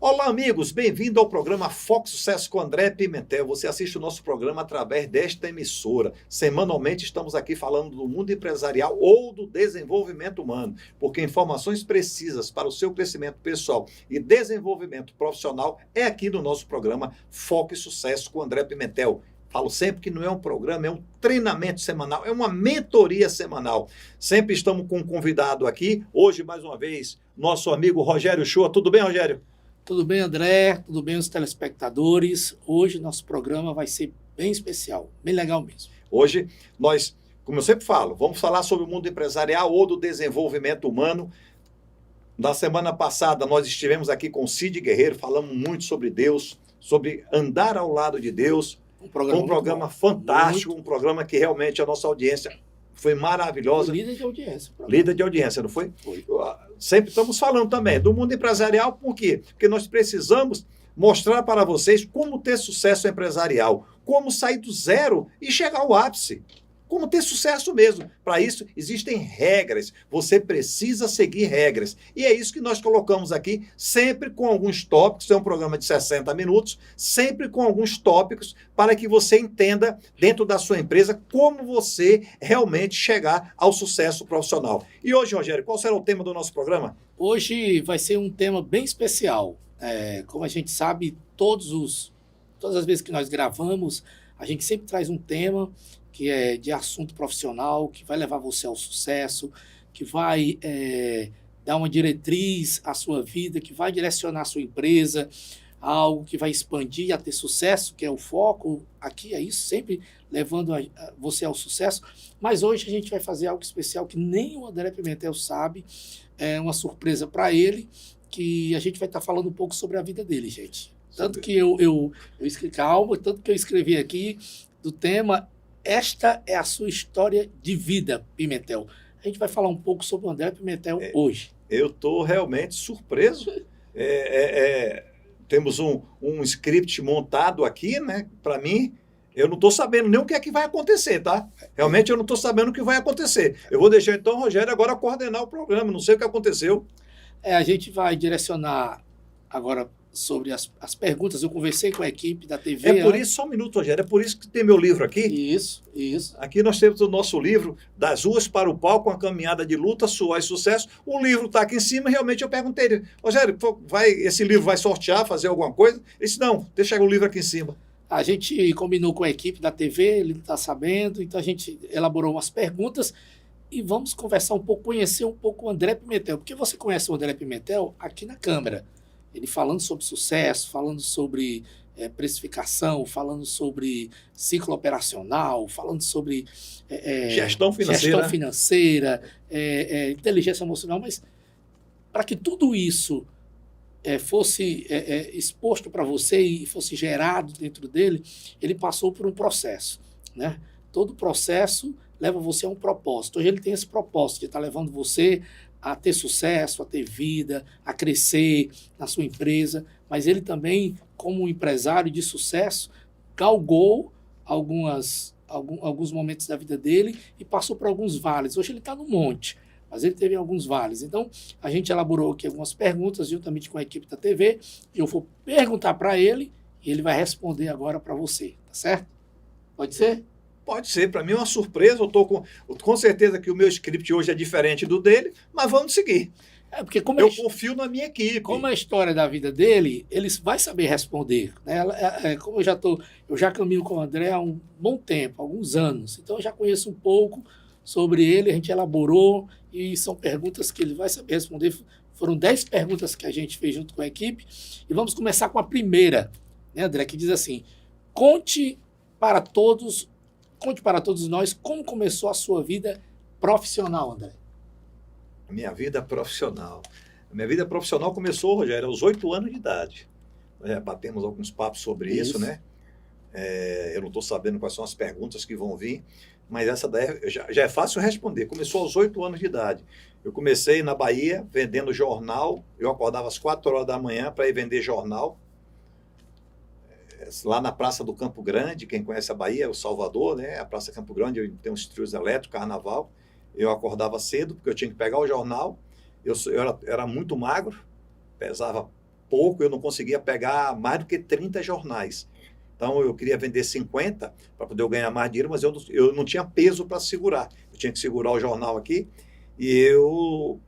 Olá, amigos, bem-vindo ao programa Foco Sucesso com André Pimentel. Você assiste o nosso programa através desta emissora. Semanalmente estamos aqui falando do mundo empresarial ou do desenvolvimento humano, porque informações precisas para o seu crescimento pessoal e desenvolvimento profissional é aqui no nosso programa Foco e Sucesso com André Pimentel. Falo sempre que não é um programa, é um treinamento semanal, é uma mentoria semanal. Sempre estamos com um convidado aqui. Hoje, mais uma vez, nosso amigo Rogério Shoa. Tudo bem, Rogério? Tudo bem, André? Tudo bem, os telespectadores? Hoje nosso programa vai ser bem especial, bem legal mesmo. Hoje nós, como eu sempre falo, vamos falar sobre o mundo empresarial ou do desenvolvimento humano. Na semana passada nós estivemos aqui com o Cid Guerreiro, falamos muito sobre Deus, sobre andar ao lado de Deus. Um programa fantástico, um programa que realmente a nossa audiência foi maravilhosa. Líder de audiência. Líder de audiência, não foi? Foi. Sempre estamos falando também do mundo empresarial, por quê? Porque nós precisamos mostrar para vocês como ter sucesso empresarial, como sair do zero e chegar ao ápice. Como ter sucesso mesmo. Para isso, existem regras. Você precisa seguir regras. E é isso que nós colocamos aqui, sempre com alguns tópicos. É um programa de 60 minutos, sempre com alguns tópicos para que você entenda, dentro da sua empresa, como você realmente chegar ao sucesso profissional. E hoje, Rogério, qual será o tema do nosso programa? Hoje vai ser um tema bem especial. Como a gente sabe, todas as vezes que nós gravamos, a gente sempre traz um tema que é de assunto profissional, que vai levar você ao sucesso, que vai dar uma diretriz à sua vida, que vai direcionar a sua empresa a algo que vai expandir a ter sucesso, que é o foco. Aqui é isso, sempre levando você ao sucesso. Mas hoje a gente vai fazer algo especial que nem o André Pimentel sabe, é uma surpresa para ele, que a gente vai estar falando um pouco sobre a vida dele, gente. Tanto que eu escrevi, calma, tanto que eu escrevi aqui do tema: esta é a sua história de vida, Pimentel. A gente vai falar um pouco sobre o André Pimentel hoje. Eu estou realmente surpreso. Temos um script montado aqui, né? Para mim, eu não estou sabendo nem o que é que vai acontecer, tá? Realmente eu não estou sabendo o que vai acontecer. Eu vou deixar então o Rogério agora coordenar o programa, não sei o que aconteceu. A gente vai direcionar agora sobre as perguntas. Eu conversei com a equipe da TV. É por isso, só um minuto, Rogério, é por isso que tem meu livro aqui. Isso. Aqui nós temos o nosso livro, Das Ruas para o Palco, uma caminhada de luta, suor e sucesso. O livro está aqui em cima e realmente eu perguntei, Rogério, esse livro vai sortear, fazer alguma coisa? Ele disse, não, deixa o livro aqui em cima. A gente combinou com a equipe da TV, ele não está sabendo, então a gente elaborou umas perguntas e vamos conversar um pouco, conhecer um pouco o André Pimentel, porque você conhece o André Pimentel aqui na Câmara. Ele falando sobre sucesso, falando sobre precificação, falando sobre ciclo operacional, falando sobre gestão financeira, inteligência emocional, mas para que tudo isso fosse exposto para você e fosse gerado dentro dele, ele passou por um processo, né? Todo processo leva você a um propósito. Hoje ele tem esse propósito de estar levando você a ter sucesso, a ter vida, a crescer na sua empresa, mas ele também, como um empresário de sucesso, galgou alguns momentos da vida dele e passou por alguns vales. Hoje ele está no monte, mas ele teve alguns vales. Então, a gente elaborou aqui algumas perguntas, juntamente com a equipe da TV, e eu vou perguntar para ele e ele vai responder agora para você, tá certo? Pode ser? Pode ser, para mim é uma surpresa, eu estou com certeza que o meu script hoje é diferente do dele, mas vamos seguir. Porque eu confio na minha equipe. Como é a história da vida dele, ele vai saber responder, né? Como eu já caminho com o André há um bom tempo, alguns anos, então eu já conheço um pouco sobre ele, a gente elaborou e são perguntas que ele vai saber responder. Foram 10 perguntas que a gente fez junto com a equipe e vamos começar com a primeira, né, André, que diz assim: conte para todos nós como começou a sua vida profissional, André. Minha vida profissional. Minha vida profissional começou, Rogério, aos 8 anos de idade. Batemos alguns papos sobre isso, né? Eu não estou sabendo quais são as perguntas que vão vir, mas essa daí já é fácil responder. Começou aos 8 anos de idade. Eu comecei na Bahia vendendo jornal. Eu acordava às 4 horas da manhã para ir vender jornal. Lá na Praça do Campo Grande, quem conhece a Bahia, o Salvador, né? A Praça Campo Grande, eu tenho uns trios elétricos, carnaval. Eu acordava cedo, porque eu tinha que pegar o jornal. Eu era muito magro, pesava pouco, eu não conseguia pegar mais do que 30 jornais. Então, eu queria vender 50 para poder eu ganhar mais dinheiro, mas eu não tinha peso para segurar. Eu tinha que segurar o jornal aqui e eu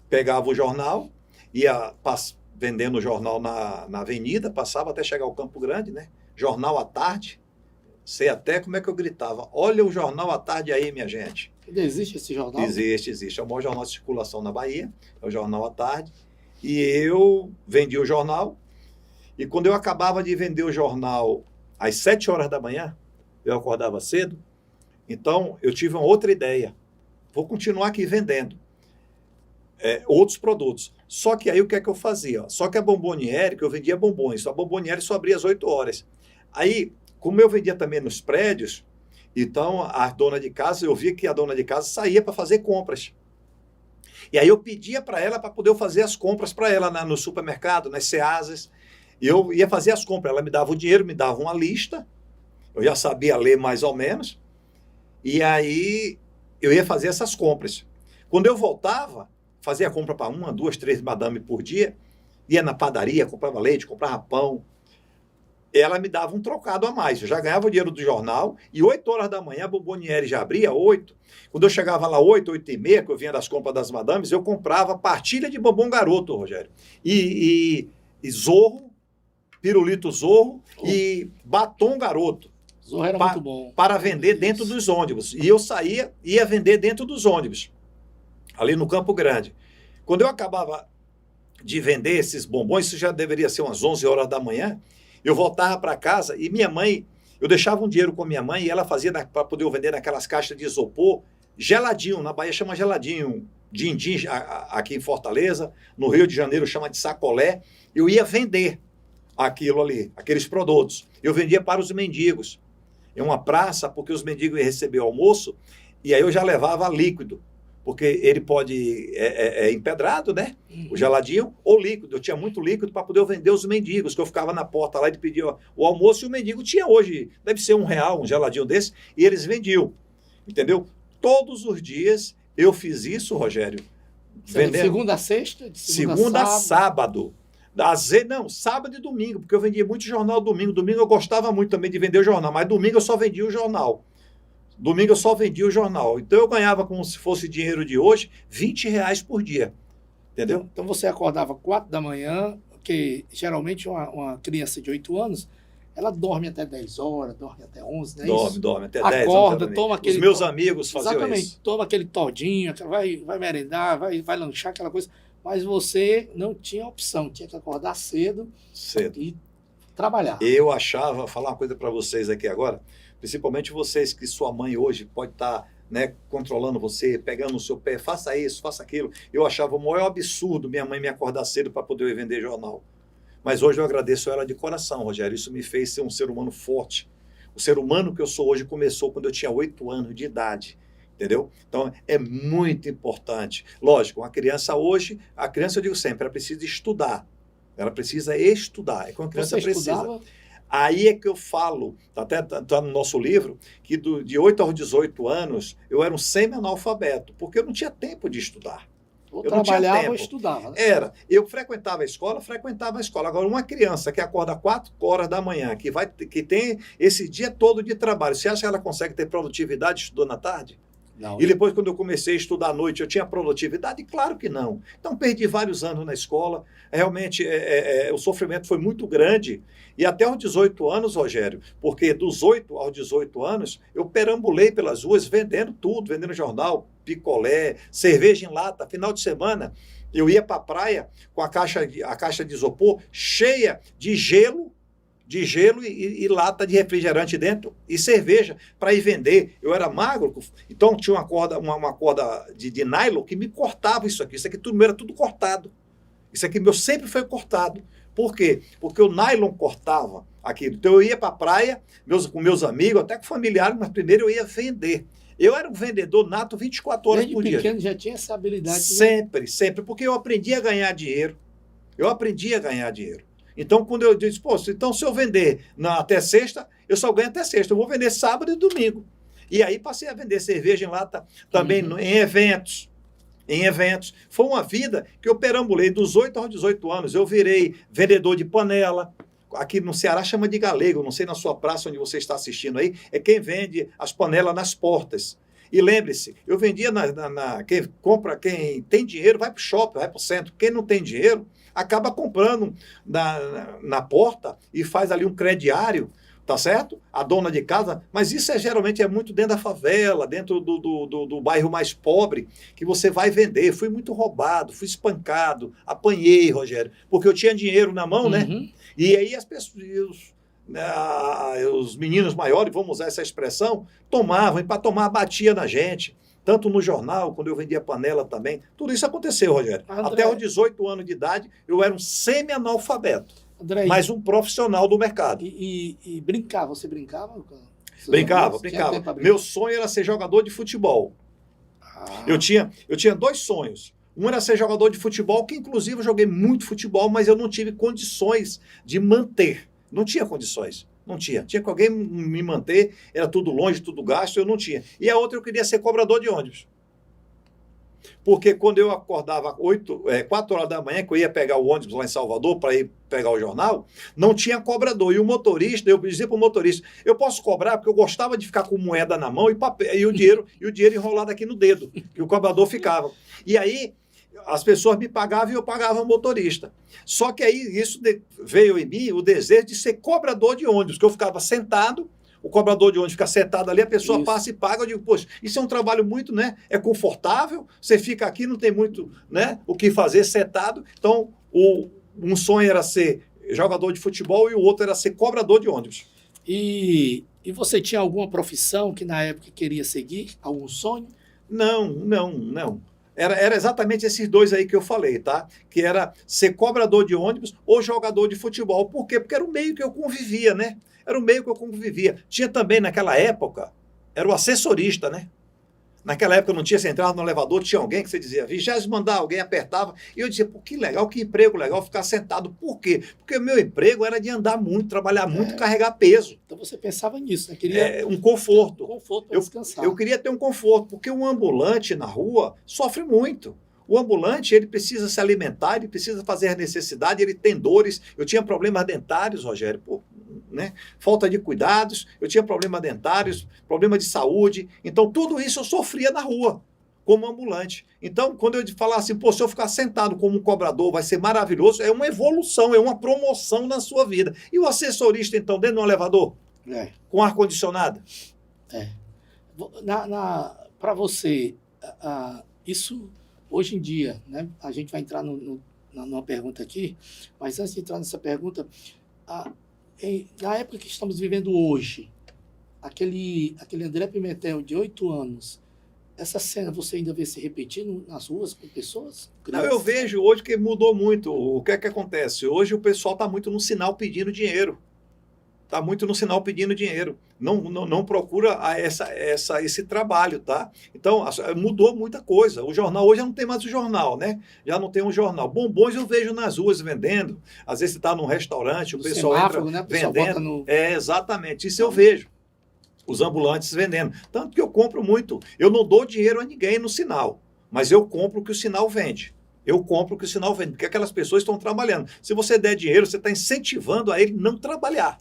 pegava o jornal, ia vendendo o jornal na avenida, passava até chegar ao Campo Grande, né? Jornal à tarde. Sei até como é que eu gritava. Olha o jornal à tarde aí, minha gente. Ainda existe esse jornal? Existe. É o maior jornal de circulação na Bahia. É o jornal à tarde. E eu vendi o jornal. E quando eu acabava de vender o jornal às 7 horas da manhã, eu acordava cedo. Então, eu tive uma outra ideia. Vou continuar aqui vendendo outros produtos. Só que aí o que é que eu fazia? Só que a Bomboniere, que eu vendia bombons, a Bomboniere só abria às 8 horas. Aí, como eu vendia também nos prédios, então a dona de casa, eu via que a dona de casa saía para fazer compras. E aí eu pedia para ela para poder fazer as compras para ela no supermercado, nas Ceasas. Eu ia fazer as compras, ela me dava o dinheiro, me dava uma lista, eu já sabia ler mais ou menos, e aí eu ia fazer essas compras. Quando eu voltava, fazia a compra para 1, 2, 3 madame por dia, ia na padaria, comprava leite, comprava pão, ela me dava um trocado a mais. Eu já ganhava o dinheiro do jornal, e 8 horas da manhã, a Bomboniere já abria, 8. Quando eu chegava lá 8, 8 e meia, que eu vinha das compras das madames, eu comprava partilha de bombom garoto, Rogério. E Zorro, pirulito Zorro e batom garoto. Zorro era muito bom. Para vender dentro dos ônibus. E eu ia vender dentro dos ônibus, ali no Campo Grande. Quando eu acabava de vender esses bombons, isso já deveria ser umas 11 horas da manhã, eu voltava para casa e minha mãe, eu deixava um dinheiro com a minha mãe e ela fazia para poder eu vender naquelas caixas de isopor, geladinho, na Bahia chama geladinho, din-din aqui em Fortaleza, no Rio de Janeiro chama de sacolé, eu ia vender aquilo ali, aqueles produtos. Eu vendia para os mendigos. Em uma praça, porque os mendigos iam receber almoço, e aí eu já levava líquido, porque ele pode, empedrado, né? O geladinho, ou líquido. Eu tinha muito líquido para poder vender os mendigos, que eu ficava na porta lá e pedia o almoço, e o mendigo tinha hoje, deve ser R$1, um geladinho desse, e eles vendiam, entendeu? Todos os dias eu fiz isso, Rogério. Vendendo. De segunda a sexta? De segunda a sábado. Não, sábado e domingo, porque eu vendia muito jornal domingo. Domingo eu gostava muito também de vender o jornal, mas domingo eu só vendia o jornal. Domingo eu só vendia o jornal. Então eu ganhava, como se fosse dinheiro de hoje, R$20 por dia. Entendeu? Então você acordava 4 da manhã, porque geralmente uma criança de 8 anos, ela dorme até 10 horas, dorme até 11, né? Dorme até 10. Acorda, toma aquele... Os meus amigos faziam isso. Exatamente, toma aquele todinho, vai merendar, vai lanchar, aquela coisa. Mas você não tinha opção, tinha que acordar cedo e trabalhar. Eu achava, falar uma coisa para vocês aqui agora, principalmente vocês que sua mãe hoje pode estar, né, controlando você, pegando no seu pé, faça isso, faça aquilo. Eu achava o maior absurdo minha mãe me acordar cedo para poder vender jornal. Mas hoje eu agradeço ela de coração, Rogério. Isso me fez ser um ser humano forte. O ser humano que eu sou hoje começou quando eu tinha 8 anos de idade. Entendeu? Então, é muito importante. Lógico, uma criança hoje, a criança, eu digo sempre, ela precisa estudar. Ela precisa estudar. É quando a criança precisa. Estudava? Aí é que eu falo, tá no nosso livro, que de 8 aos 18 anos, eu era um semi-analfabeto, porque eu não tinha tempo de estudar. Ou trabalhava ou estudava. Né? Eu frequentava a escola. Agora, uma criança que acorda 4 horas da manhã, que tem esse dia todo de trabalho, você acha que ela consegue ter produtividade estudando à tarde? Não. E depois, quando eu comecei a estudar à noite, eu tinha produtividade? Claro que não. Então, perdi vários anos na escola. Realmente, o sofrimento foi muito grande. E até aos 18 anos, Rogério, porque dos 8 aos 18 anos, eu perambulei pelas ruas vendendo tudo, vendendo jornal, picolé, cerveja em lata. Final de semana, eu ia para a praia com a caixa de isopor cheia de gelo e lata de refrigerante dentro e cerveja para ir vender. Eu era magro, então tinha uma corda de nylon que me cortava isso aqui. Isso aqui tudo era tudo cortado. Isso aqui meu sempre foi cortado. Por quê? Porque o nylon cortava aquilo. Então eu ia para a praia com meus amigos, até com familiares, mas primeiro eu ia vender. Eu era um vendedor nato 24 horas por dia. Desde pequeno já tinha essa habilidade. Sempre, porque eu aprendi a ganhar dinheiro. Então, quando eu disse, então se eu vender até sexta, eu só ganho até sexta. Eu vou vender sábado e domingo. E aí passei a vender cerveja em lata também em eventos. em eventos. Foi uma vida que eu perambulei dos 8 aos 18 anos. Eu virei vendedor de panela. Aqui no Ceará chama de galego, não sei na sua praça onde você está assistindo aí, é quem vende as panelas nas portas. E lembre-se, eu vendia quem compra, quem tem dinheiro vai para o shopping, vai para o centro. Quem não tem dinheiro acaba comprando na porta e faz ali um crediário, tá certo? A dona de casa, mas isso geralmente é muito dentro da favela, dentro do bairro mais pobre, que você vai vender. Fui muito roubado, fui espancado, apanhei, Rogério, porque eu tinha dinheiro na mão, né? Uhum. E aí as pessoas, os meninos maiores, vamos usar essa expressão, tomavam, e para tomar batia na gente. Tanto no jornal, quando eu vendia panela também. Tudo isso aconteceu, Rogério. André, Até os 18 anos de idade, eu era um semi-analfabeto, André, mas um profissional do mercado. e brincar, você brincava? Brincava. Tinha tempo pra brincar? Meu sonho era ser jogador de futebol. Ah, Eu tinha 2 sonhos. Um era ser jogador de futebol, que inclusive eu joguei muito futebol, mas eu não tive condições de manter. Não tinha condições. Não tinha. Tinha que alguém me manter, era tudo longe, tudo gasto, eu não tinha. E a outra eu queria ser cobrador de ônibus. Porque quando eu acordava 4 horas da manhã, que eu ia pegar o ônibus lá em Salvador para ir pegar o jornal, não tinha cobrador. E o motorista, eu dizia para o motorista, eu posso cobrar porque eu gostava de ficar com moeda na mão e papel, e o dinheiro enrolado aqui no dedo, que o cobrador ficava. E aí as pessoas me pagavam e eu pagava o motorista. Só que aí isso veio em mim o desejo de ser cobrador de ônibus, que eu ficava sentado, o cobrador de ônibus fica sentado ali, a pessoa Isso. passa e paga, eu digo, poxa, isso é um trabalho muito, né? É confortável, você fica aqui, não tem muito, né, o que fazer sentado. Então, um sonho era ser jogador de futebol e o outro era ser cobrador de ônibus. E você tinha alguma profissão que na época queria seguir? Algum sonho? Não. Era exatamente esses 2 aí que eu falei, tá? Que era ser cobrador de ônibus ou jogador de futebol. Por quê? Porque era o meio que eu convivia, né? Era o meio que eu convivia. Tinha também, naquela época, era o assessorista, né? Naquela época não tinha, você entrava no elevador, tinha alguém que você dizia, já mandar, alguém apertava. E eu dizia, pô, que legal, que emprego legal, ficar sentado. Por quê? Porque o meu emprego era de andar muito, trabalhar muito, carregar peso. Então você pensava nisso, né? Queria Um conforto. um conforto para descansar. Eu queria ter um conforto, porque um ambulante na rua sofre muito. O ambulante, ele precisa se alimentar, ele precisa fazer a necessidade, ele tem dores. Eu tinha problemas dentários, Rogério, né? Falta de cuidados, eu tinha problemas dentários, problema de saúde. Então, tudo isso eu sofria na rua, como ambulante. Então, quando eu falar assim, pô, se eu ficar sentado como um cobrador, vai ser maravilhoso, é uma evolução, é uma promoção na sua vida. E o assessorista, então, dentro de um elevador, com ar-condicionado? Para você, isso hoje em dia, né? A gente vai entrar numa pergunta aqui, mas antes de entrar nessa pergunta, na época que estamos vivendo hoje, aquele André Pimentel de 8 anos, essa cena você ainda vê se repetindo nas ruas com pessoas? Não, eu vejo hoje que mudou muito. O que é que acontece? Hoje o pessoal está muito no sinal pedindo dinheiro. Está muito no sinal pedindo dinheiro. Não procura esse trabalho, tá? Então, mudou muita coisa. O jornal, hoje não tem mais o jornal, né? Já não tem um jornal. Bombons eu vejo nas ruas vendendo. Às vezes você está num restaurante, o pessoal semáforo, entra né? O pessoal vendendo. bota Exatamente, isso eu vejo. Os ambulantes vendendo. Tanto que eu compro muito. Eu não dou dinheiro a ninguém no sinal, mas eu compro o que o sinal vende. Eu compro o que o sinal vende, porque aquelas pessoas estão trabalhando. Se você der dinheiro, você está incentivando a ele não trabalhar.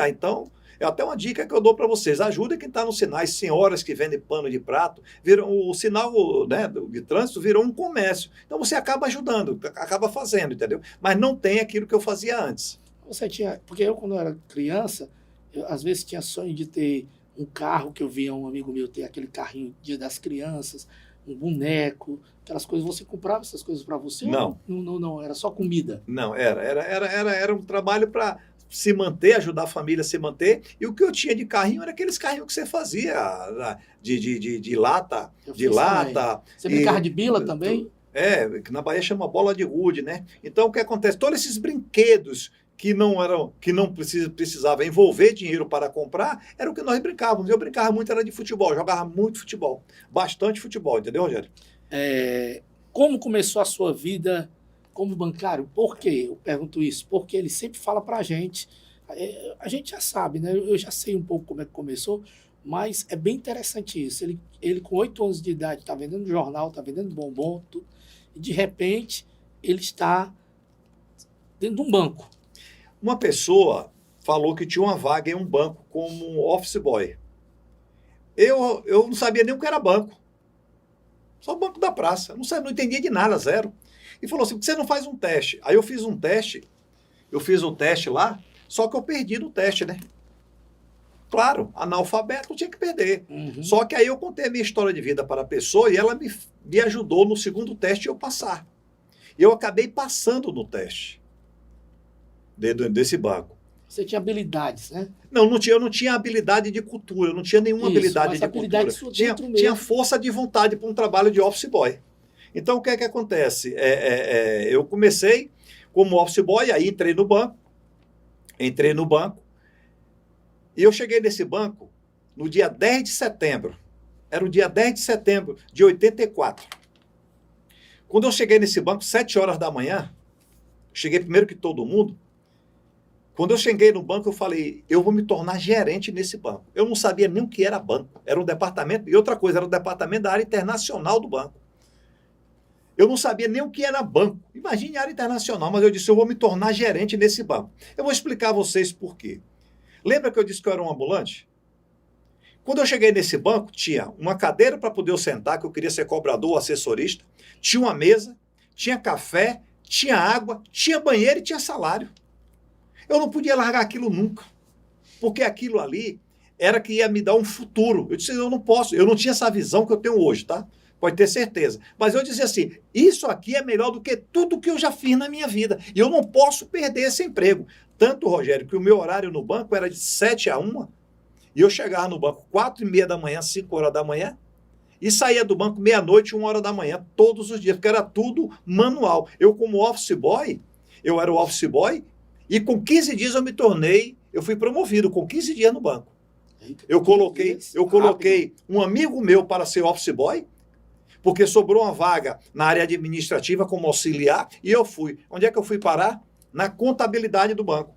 Então, é até uma dica que eu dou para vocês. Ajuda quem está nos sinais, senhoras que vendem pano de prato. O sinal, né, de trânsito virou um comércio. Então, você acaba ajudando, acaba fazendo, entendeu? Mas não tem aquilo que eu fazia antes. Você tinha... Porque eu, quando eu era criança, eu, às vezes tinha sonho de ter um carro, que eu via um amigo meu ter aquele carrinho Dia das Crianças, um boneco, aquelas coisas. Você comprava essas coisas para você? Não. Não, era só comida. Não, era um trabalho para se manter, ajudar a família a se manter. E o que eu tinha de carrinho era aqueles carrinhos que você fazia de lata. De lata. Você brincava de bila também? Que na Bahia chama bola de gude, né? Então, o que acontece? Todos esses brinquedos que não precisava envolver dinheiro para comprar, era o que nós brincávamos. Eu brincava muito, era de futebol, jogava muito futebol. Bastante futebol, entendeu, Rogério? Como começou a sua vida como bancário? Por quê? Eu pergunto isso. Porque ele sempre fala para a gente já sabe, né? Eu já sei um pouco como é que começou, Mas é bem interessante isso. Ele com 8 anos de idade está vendendo jornal, está vendendo bombom, tudo, e de repente ele está dentro de um banco. Uma pessoa falou que tinha uma vaga em um banco como office boy. Eu não sabia nem o que era banco. Só o banco da praça. Eu não entendia de nada, zero. E falou assim, por que você não faz um teste? Aí eu fiz um teste lá, só que eu perdi no teste, né? Claro, analfabeto não tinha que perder. Uhum. Só que aí eu contei a minha história de vida para a pessoa e ela me ajudou no segundo teste eu passar. E eu acabei passando no teste desse banco. Você tinha habilidades, né? Não, eu não tinha habilidade de cultura, eu não tinha nenhuma habilidade de cultura. Tinha força de vontade para um trabalho de office boy. Então, o que é que acontece? Eu comecei como office boy, aí entrei no banco, e eu cheguei nesse banco no dia 10 de setembro. Era o dia 10 de setembro de 84. Quando eu cheguei nesse banco, 7 horas da manhã, cheguei primeiro que todo mundo. Quando eu cheguei no banco, eu falei, eu vou me tornar gerente nesse banco. Eu não sabia nem o que era banco. Era um departamento, e outra coisa, era o departamento da área internacional do banco. Eu não sabia nem o que era banco. Imagine a área internacional, mas eu disse, eu vou me tornar gerente nesse banco. Eu vou explicar a vocês por quê. Lembra que eu disse que eu era um ambulante? Quando eu cheguei nesse banco, tinha uma cadeira para poder eu sentar, que eu queria ser cobrador ou assessorista, tinha uma mesa, tinha café, tinha água, tinha banheiro e tinha salário. Eu não podia largar aquilo nunca, porque aquilo ali era que ia me dar um futuro. Eu disse, eu não posso, eu não tinha essa visão que eu tenho hoje, tá? Pode ter certeza. Mas eu dizia assim, isso aqui é melhor do que tudo que eu já fiz na minha vida. E eu não posso perder esse emprego. Tanto, Rogério, que o meu horário no banco era de 7 a 1, e eu chegava no banco 4h30 da manhã, 5 horas da manhã, e saía do banco meia-noite, 1 hora da manhã, todos os dias, porque era tudo manual. Eu, como office boy, eu era o office boy, e com 15 dias eu fui promovido, com 15 dias no banco. Eu coloquei um amigo meu para ser office boy, porque sobrou uma vaga na área administrativa como auxiliar, e eu fui. Onde é que eu fui parar? Na contabilidade do banco.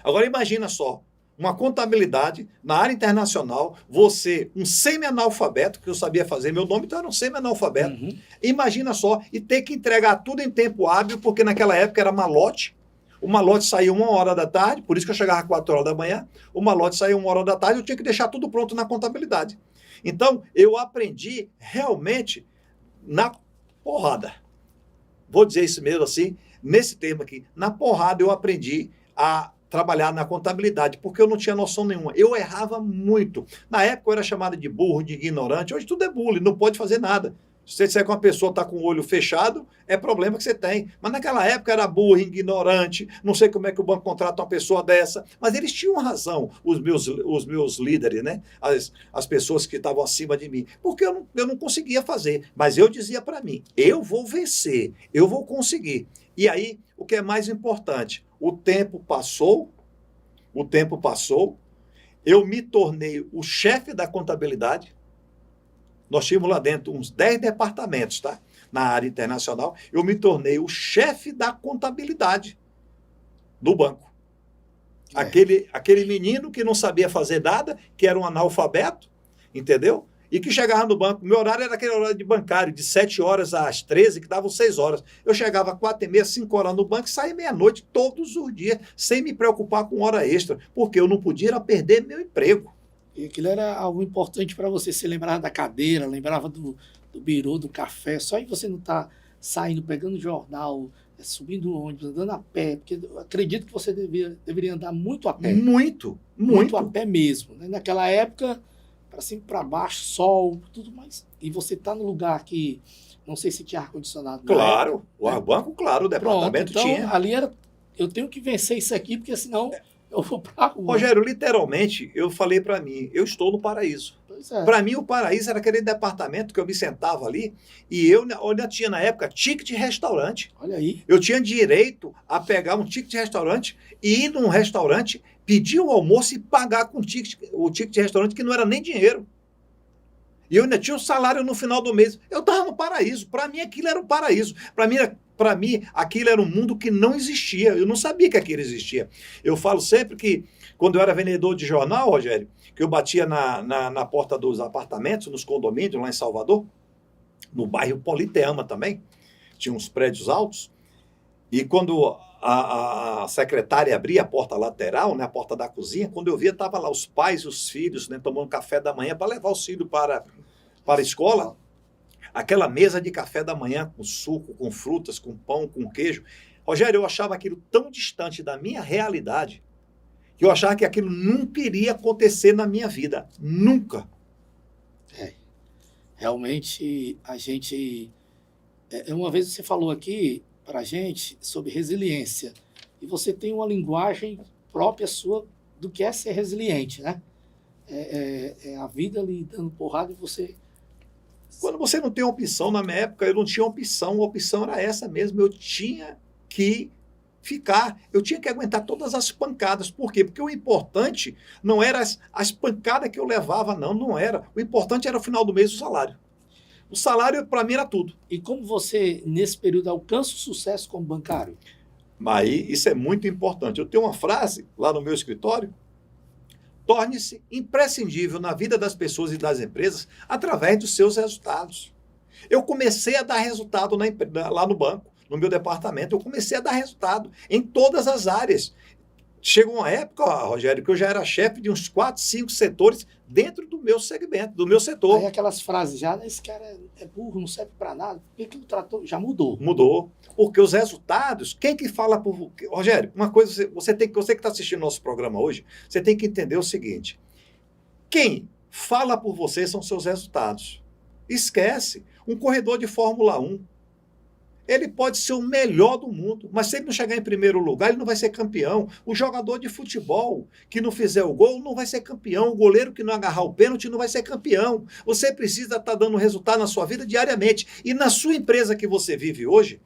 Agora imagina só, uma contabilidade na área internacional, você, um semi-analfabeto, que eu sabia fazer meu nome, então era um semi-analfabeto. Uhum. Imagina só, e ter que entregar tudo em tempo hábil, porque naquela época era malote. O malote saía 1 hora da tarde, por isso que eu chegava às 4 horas da manhã. O malote saía 1 hora da tarde, eu tinha que deixar tudo pronto na contabilidade. Então, eu aprendi realmente na porrada. Vou dizer isso mesmo assim, nesse termo aqui. Na porrada eu aprendi a trabalhar na contabilidade, porque eu não tinha noção nenhuma. Eu errava muito. Na época eu era chamado de burro, de ignorante. Hoje tudo é bullying, não pode fazer nada. Se você disser que uma pessoa está com o olho fechado, é problema que você tem. Mas naquela época era burro, ignorante, não sei como é que o banco contrata uma pessoa dessa. Mas eles tinham razão, os meus líderes, né? As pessoas que estavam acima de mim. Porque eu não conseguia fazer. Mas eu dizia para mim, eu vou vencer, eu vou conseguir. E aí, o que é mais importante, o tempo passou, eu me tornei o chefe da contabilidade. Nós tínhamos lá dentro uns 10 departamentos, tá? Na área internacional. Eu me tornei o chefe da contabilidade do banco. Aquele menino que não sabia fazer nada, que era um analfabeto, entendeu? E que chegava no banco. Meu horário era aquele horário de bancário, de 7 horas às 13, que davam 6 horas. Eu chegava às 4h30, 5 horas no banco e saía meia-noite todos os dias, sem me preocupar com hora extra, porque eu não podia perder meu emprego. E aquilo era algo importante para você. Você lembrava da cadeira, lembrava do birô, do café. Só aí você não está saindo, pegando jornal, subindo o ônibus, andando a pé. Porque eu acredito que você deveria andar muito a pé. Muito a pé mesmo. Né? Naquela época, para cima e para baixo, sol, tudo mais. E você está no lugar que, não sei se tinha ar-condicionado. Claro, o banco, claro, o departamento então, tinha. Ali era, eu tenho que vencer isso aqui, porque senão eu vou para a rua. Rogério, literalmente, eu falei para mim, eu estou no paraíso. Para mim, o paraíso era aquele departamento que eu me sentava ali e eu ainda tinha, na época, ticket de restaurante. Olha aí. Eu tinha direito a pegar um ticket de restaurante e ir num restaurante, pedir o almoço e pagar com o ticket de restaurante, que não era nem dinheiro. E eu ainda tinha um salário no final do mês. Eu estava no paraíso. Para mim, aquilo era o paraíso. Para mim, era Para mim, aquilo era um mundo que não existia. Eu não sabia que aquilo existia. Eu falo sempre que, quando eu era vendedor de jornal, Rogério, que eu batia na porta dos apartamentos, nos condomínios lá em Salvador, no bairro Politeama também, tinha uns prédios altos, e quando a secretária abria a porta lateral, né, a porta da cozinha, quando eu via, estavam lá os pais e os filhos, né, tomando café da manhã para levar os filhos para a escola. Aquela mesa de café da manhã com suco, com frutas, com pão, com queijo. Rogério, eu achava aquilo tão distante da minha realidade que eu achava que aquilo nunca iria acontecer na minha vida. Nunca. Realmente, a gente... Uma vez você falou aqui para a gente sobre resiliência. E você tem uma linguagem própria sua do que é ser resiliente, né? É a vida lhe dando porrada e você... Quando você não tem opção, na minha época, eu não tinha opção. A opção era essa mesmo. Eu tinha que ficar. Eu tinha que aguentar todas as pancadas. Por quê? Porque o importante não era as pancadas que eu levava, não era. O importante era o final do mês o salário. O salário, para mim, era tudo. E como você, nesse período, alcança o sucesso como bancário? Mas isso é muito importante. Eu tenho uma frase lá no meu escritório: torne-se imprescindível na vida das pessoas e das empresas através dos seus resultados. Eu comecei a dar resultado lá no banco, no meu departamento. Eu comecei a dar resultado em todas as áreas. Chegou uma época, Rogério, que eu já era chefe de uns 4, 5 setores dentro do meu segmento, do meu setor. Aí aquelas frases já, esse cara é burro, não serve para nada. Por que o trator já mudou? Mudou. Porque os resultados, quem que fala por... Rogério, uma coisa, você que está assistindo nosso programa hoje, você tem que entender o seguinte: quem fala por você são seus resultados. Esquece. Um corredor de Fórmula 1, ele pode ser o melhor do mundo, mas se ele não chegar em primeiro lugar, ele não vai ser campeão. O jogador de futebol que não fizer o gol não vai ser campeão. O goleiro que não agarrar o pênalti não vai ser campeão. Você precisa estar dando resultado na sua vida diariamente. E na sua empresa que você vive hoje,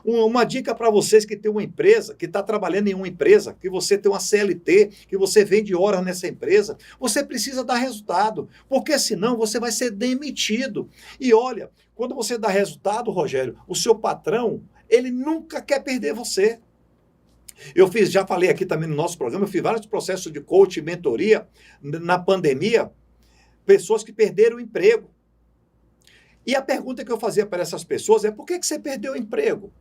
uma dica para vocês que tem uma empresa, que está trabalhando em uma empresa, que você tem uma CLT, que você vende horas nessa empresa, você precisa dar resultado, porque senão você vai ser demitido. E olha, quando você dá resultado, Rogério, o seu patrão, ele nunca quer perder você. Já falei aqui também no nosso programa, eu fiz vários processos de coaching, mentoria, na pandemia, pessoas que perderam o emprego. E a pergunta que eu fazia para essas pessoas é: por que você perdeu o emprego?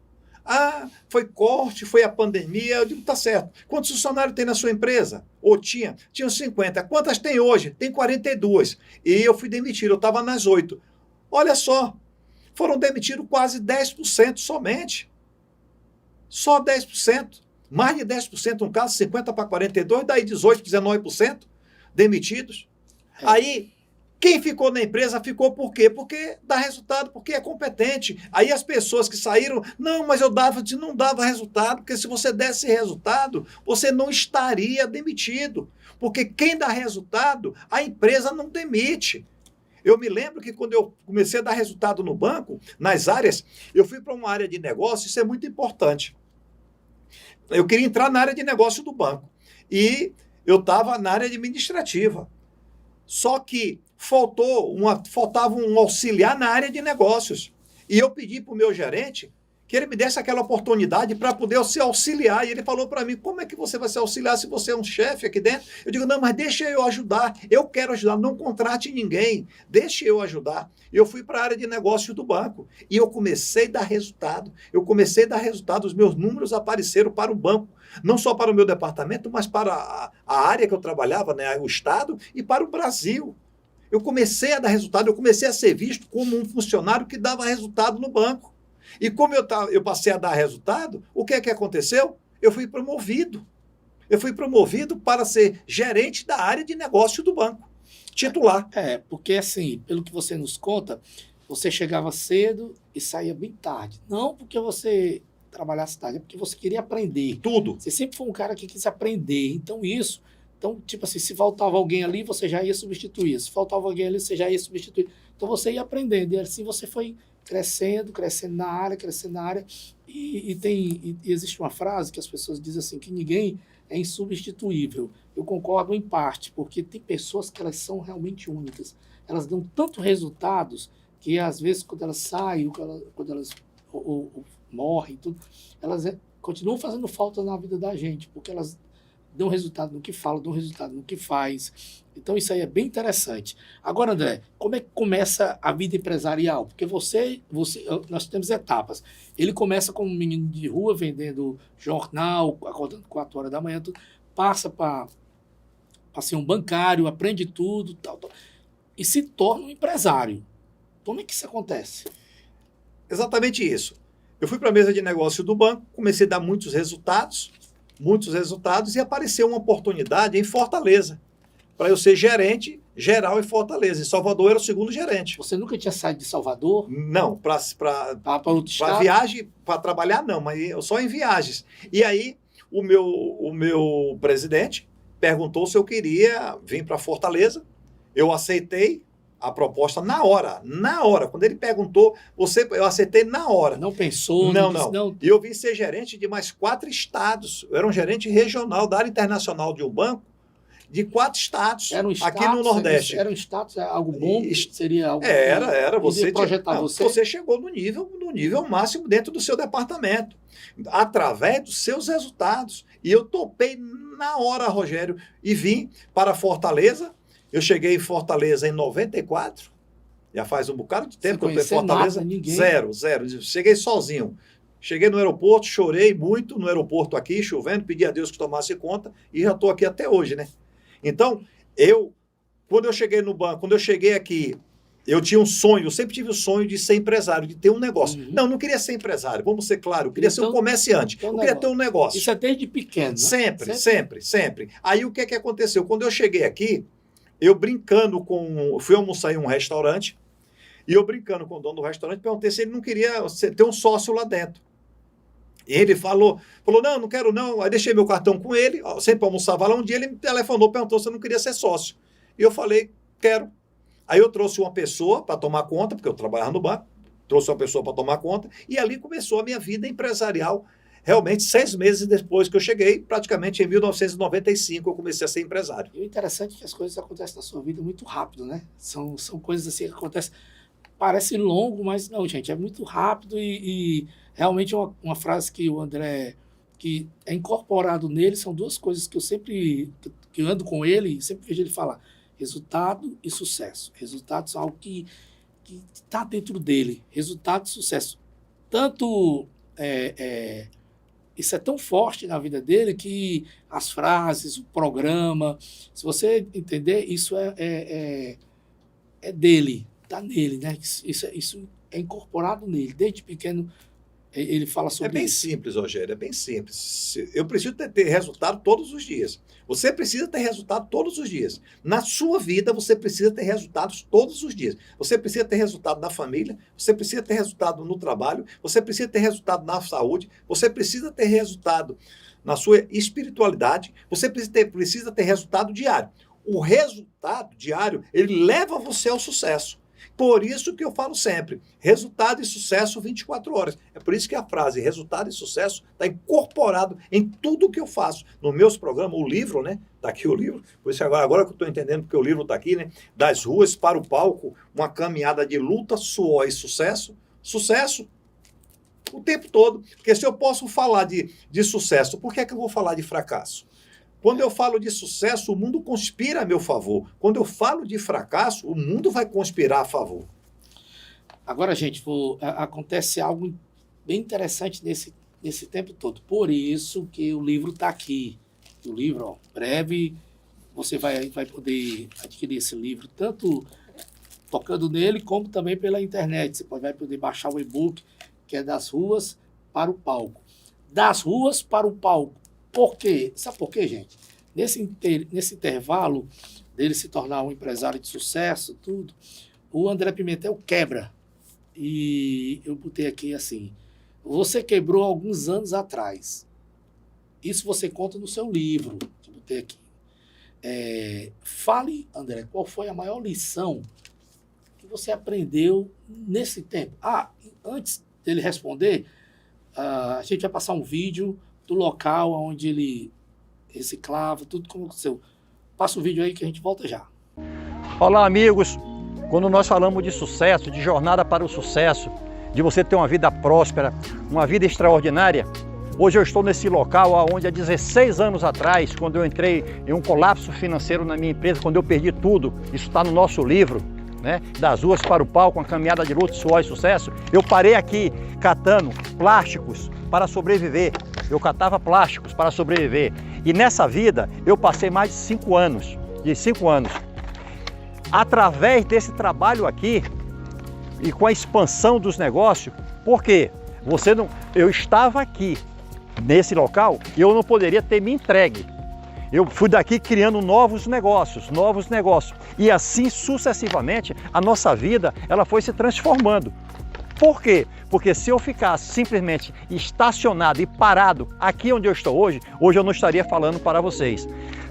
Ah, foi corte, foi a pandemia. Eu digo, tá certo. Quantos funcionários tem na sua empresa? Ou tinha? Tinham 50. Quantas tem hoje? Tem 42. E eu fui demitido, eu estava nas 8. Olha só, foram demitidos quase 10% somente. Só 10%. Mais de 10% no caso, 50 para 42, daí 18, 19% demitidos. Aí, quem ficou na empresa ficou por quê? Porque dá resultado, porque é competente. Aí as pessoas que saíram, não, mas eu não dava resultado, porque se você desse resultado, você não estaria demitido. Porque quem dá resultado, a empresa não demite. Eu me lembro que quando eu comecei a dar resultado no banco, nas áreas, eu fui para uma área de negócio, isso é muito importante. Eu queria entrar na área de negócio do banco. E eu estava na área administrativa. Só que faltava um auxiliar na área de negócios. E eu pedi para o meu gerente que ele me desse aquela oportunidade para poder ser auxiliar. E ele falou para mim: como é que você vai ser auxiliar se você é um chefe aqui dentro? Eu digo: não, mas deixa eu ajudar. Eu quero ajudar, não contrate ninguém. Deixa eu ajudar. E eu fui para a área de negócio do banco. E eu comecei a dar resultado. Os meus números apareceram para o banco. Não só para o meu departamento, mas para a área que eu trabalhava, né, o Estado, e para o Brasil. Eu comecei a dar resultado, eu comecei a ser visto como um funcionário que dava resultado no banco. E como eu passei a dar resultado, o que é que aconteceu? Eu fui promovido. Eu fui promovido para ser gerente da área de negócio do banco, titular. Porque assim, pelo que você nos conta, você chegava cedo e saía bem tarde. Não porque você trabalhasse tarde, é porque você queria aprender. Tudo. Você sempre foi um cara que quis aprender. Então, tipo assim, se faltava alguém ali, você já ia substituir. Se faltava alguém ali, você já ia substituir. Então, você ia aprendendo. E assim você foi crescendo na área. E existe uma frase que as pessoas dizem assim, que ninguém é insubstituível. Eu concordo em parte, porque tem pessoas que elas são realmente únicas. Elas dão tanto resultados que, às vezes, quando elas saem, quando elas morrem, tudo, elas continuam fazendo falta na vida da gente, porque elas dão resultado no que fala, dão resultado no que faz. Então isso aí é bem interessante. Agora, André, como é que começa a vida empresarial? Porque nós temos etapas. Ele começa como um menino de rua, vendendo jornal, acordando 4 horas da manhã, tudo, passa para ser um bancário, aprende tudo, tal, e se torna um empresário. Como é que isso acontece? Exatamente isso. Eu fui para a mesa de negócio do banco, comecei a dar muitos resultados, e apareceu uma oportunidade em Fortaleza, para eu ser gerente geral em Fortaleza. Em Salvador era o segundo gerente. Você nunca tinha saído de Salvador? Não, para outro estado? viagem, para trabalhar não, mas só em viagens. E aí o meu presidente perguntou se eu queria vir para Fortaleza. Eu aceitei a proposta na hora. Quando ele perguntou, eu aceitei na hora. Não pensou? Não. E eu vim ser gerente de mais 4 estados. Eu era um gerente regional da área internacional de um banco de 4 estados aqui no Nordeste. Era um status, algo bom? Seria algo Era. Você chegou no nível máximo dentro do seu departamento, através dos seus resultados. E eu topei na hora, Rogério, e vim para Fortaleza. Eu cheguei em Fortaleza em 94, já faz um bocado de tempo que eu estou em Fortaleza. Zero. Cheguei sozinho. Cheguei no aeroporto, chorei muito no aeroporto aqui, chovendo, pedi a Deus que tomasse conta e já estou aqui até hoje, né? Então, quando eu cheguei no banco, quando eu cheguei aqui, eu tinha um sonho, eu sempre tive o sonho de ser empresário, de ter um negócio. Uhum. Não queria ser empresário, vamos ser claros, eu queria ser um comerciante, eu queria ter um negócio. Isso é desde pequeno, né? Sempre. Aí o que aconteceu? Quando eu cheguei aqui, eu brincando fui almoçar em um restaurante, e eu brincando com o dono do restaurante, perguntei se ele não queria ter um sócio lá dentro. E ele falou, não quero não. Aí deixei meu cartão com ele, sempre almoçava lá. Um dia ele me telefonou, perguntou se eu não queria ser sócio. E eu falei, quero. Aí eu trouxe uma pessoa para tomar conta, porque eu trabalhava no banco, trouxe uma pessoa para tomar conta, e ali começou a minha vida empresarial. Realmente, 6 meses depois que eu cheguei, praticamente em 1995, eu comecei a ser empresário. E o interessante é que as coisas acontecem na sua vida muito rápido, né? São coisas assim que acontecem, parece longo, mas não, gente, é muito rápido e realmente uma frase que o André, que é incorporado nele, são 2 coisas que eu sempre, que eu ando com ele, sempre vejo ele falar, resultado e sucesso. Resultados são algo que está dentro dele, resultado e sucesso. Tanto, isso é tão forte na vida dele que as frases, o programa, se você entender, isso é dele, está nele, né? Isso é incorporado nele, desde pequeno. Ele fala sobre isso. É bem simples, Rogério, é bem simples. Eu preciso ter resultado todos os dias. Você precisa ter resultado todos os dias. Na sua vida, você precisa ter resultados todos os dias. Você precisa ter resultado na família, você precisa ter resultado no trabalho, você precisa ter resultado na saúde, você precisa ter resultado na sua espiritualidade, você precisa ter resultado diário. O resultado diário, ele leva você ao sucesso. Por isso que eu falo sempre, resultado e sucesso 24 horas. É por isso que a frase resultado e sucesso está incorporado em tudo que eu faço. Nos meus programas, o livro, né? Está aqui o livro. Por isso agora que eu estou entendendo porque o livro está aqui, né? Das ruas para o palco, uma caminhada de luta, suor e sucesso. Sucesso o tempo todo. Porque se eu posso falar de sucesso, por que é que eu vou falar de fracasso? Quando eu falo de sucesso, o mundo conspira a meu favor. Quando eu falo de fracasso, o mundo vai conspirar a favor. Agora, gente, acontece algo bem interessante nesse tempo todo. Por isso que o livro está aqui. O livro, breve, você vai poder adquirir esse livro, tanto tocando nele, como também pela internet. Você vai poder baixar o e-book, que é Das Ruas para o Palco. Das Ruas para o Palco. Por quê? Sabe por quê, gente? Nesse intervalo dele se tornar um empresário de sucesso, tudo, o André Pimentel quebra. E eu botei aqui assim, você quebrou alguns anos atrás. Isso você conta no seu livro. Eu botei aqui. Fale, André, qual foi a maior lição que você aprendeu nesse tempo? Antes dele responder, a gente vai passar um vídeo do local onde ele reciclava, tudo como aconteceu. Passa o vídeo aí que a gente volta já. Olá, amigos. Quando nós falamos de sucesso, de jornada para o sucesso, de você ter uma vida próspera, uma vida extraordinária. Hoje eu estou nesse local onde há 16 anos atrás, quando eu entrei em um colapso financeiro na minha empresa, quando eu perdi tudo, isso está no nosso livro, né? Das ruas para o palco, uma caminhada de luta, suor e sucesso, eu parei aqui catando plásticos para sobreviver. Eu catava plásticos para sobreviver. E nessa vida eu passei mais de 5 anos, Através desse trabalho aqui e com a expansão dos negócios, por quê? Eu estava aqui nesse local e eu não poderia ter me entregue. Eu fui daqui criando novos negócios. E assim sucessivamente a nossa vida ela foi se transformando. Por quê? Porque se eu ficasse simplesmente estacionado e parado aqui onde eu estou hoje eu não estaria falando para vocês.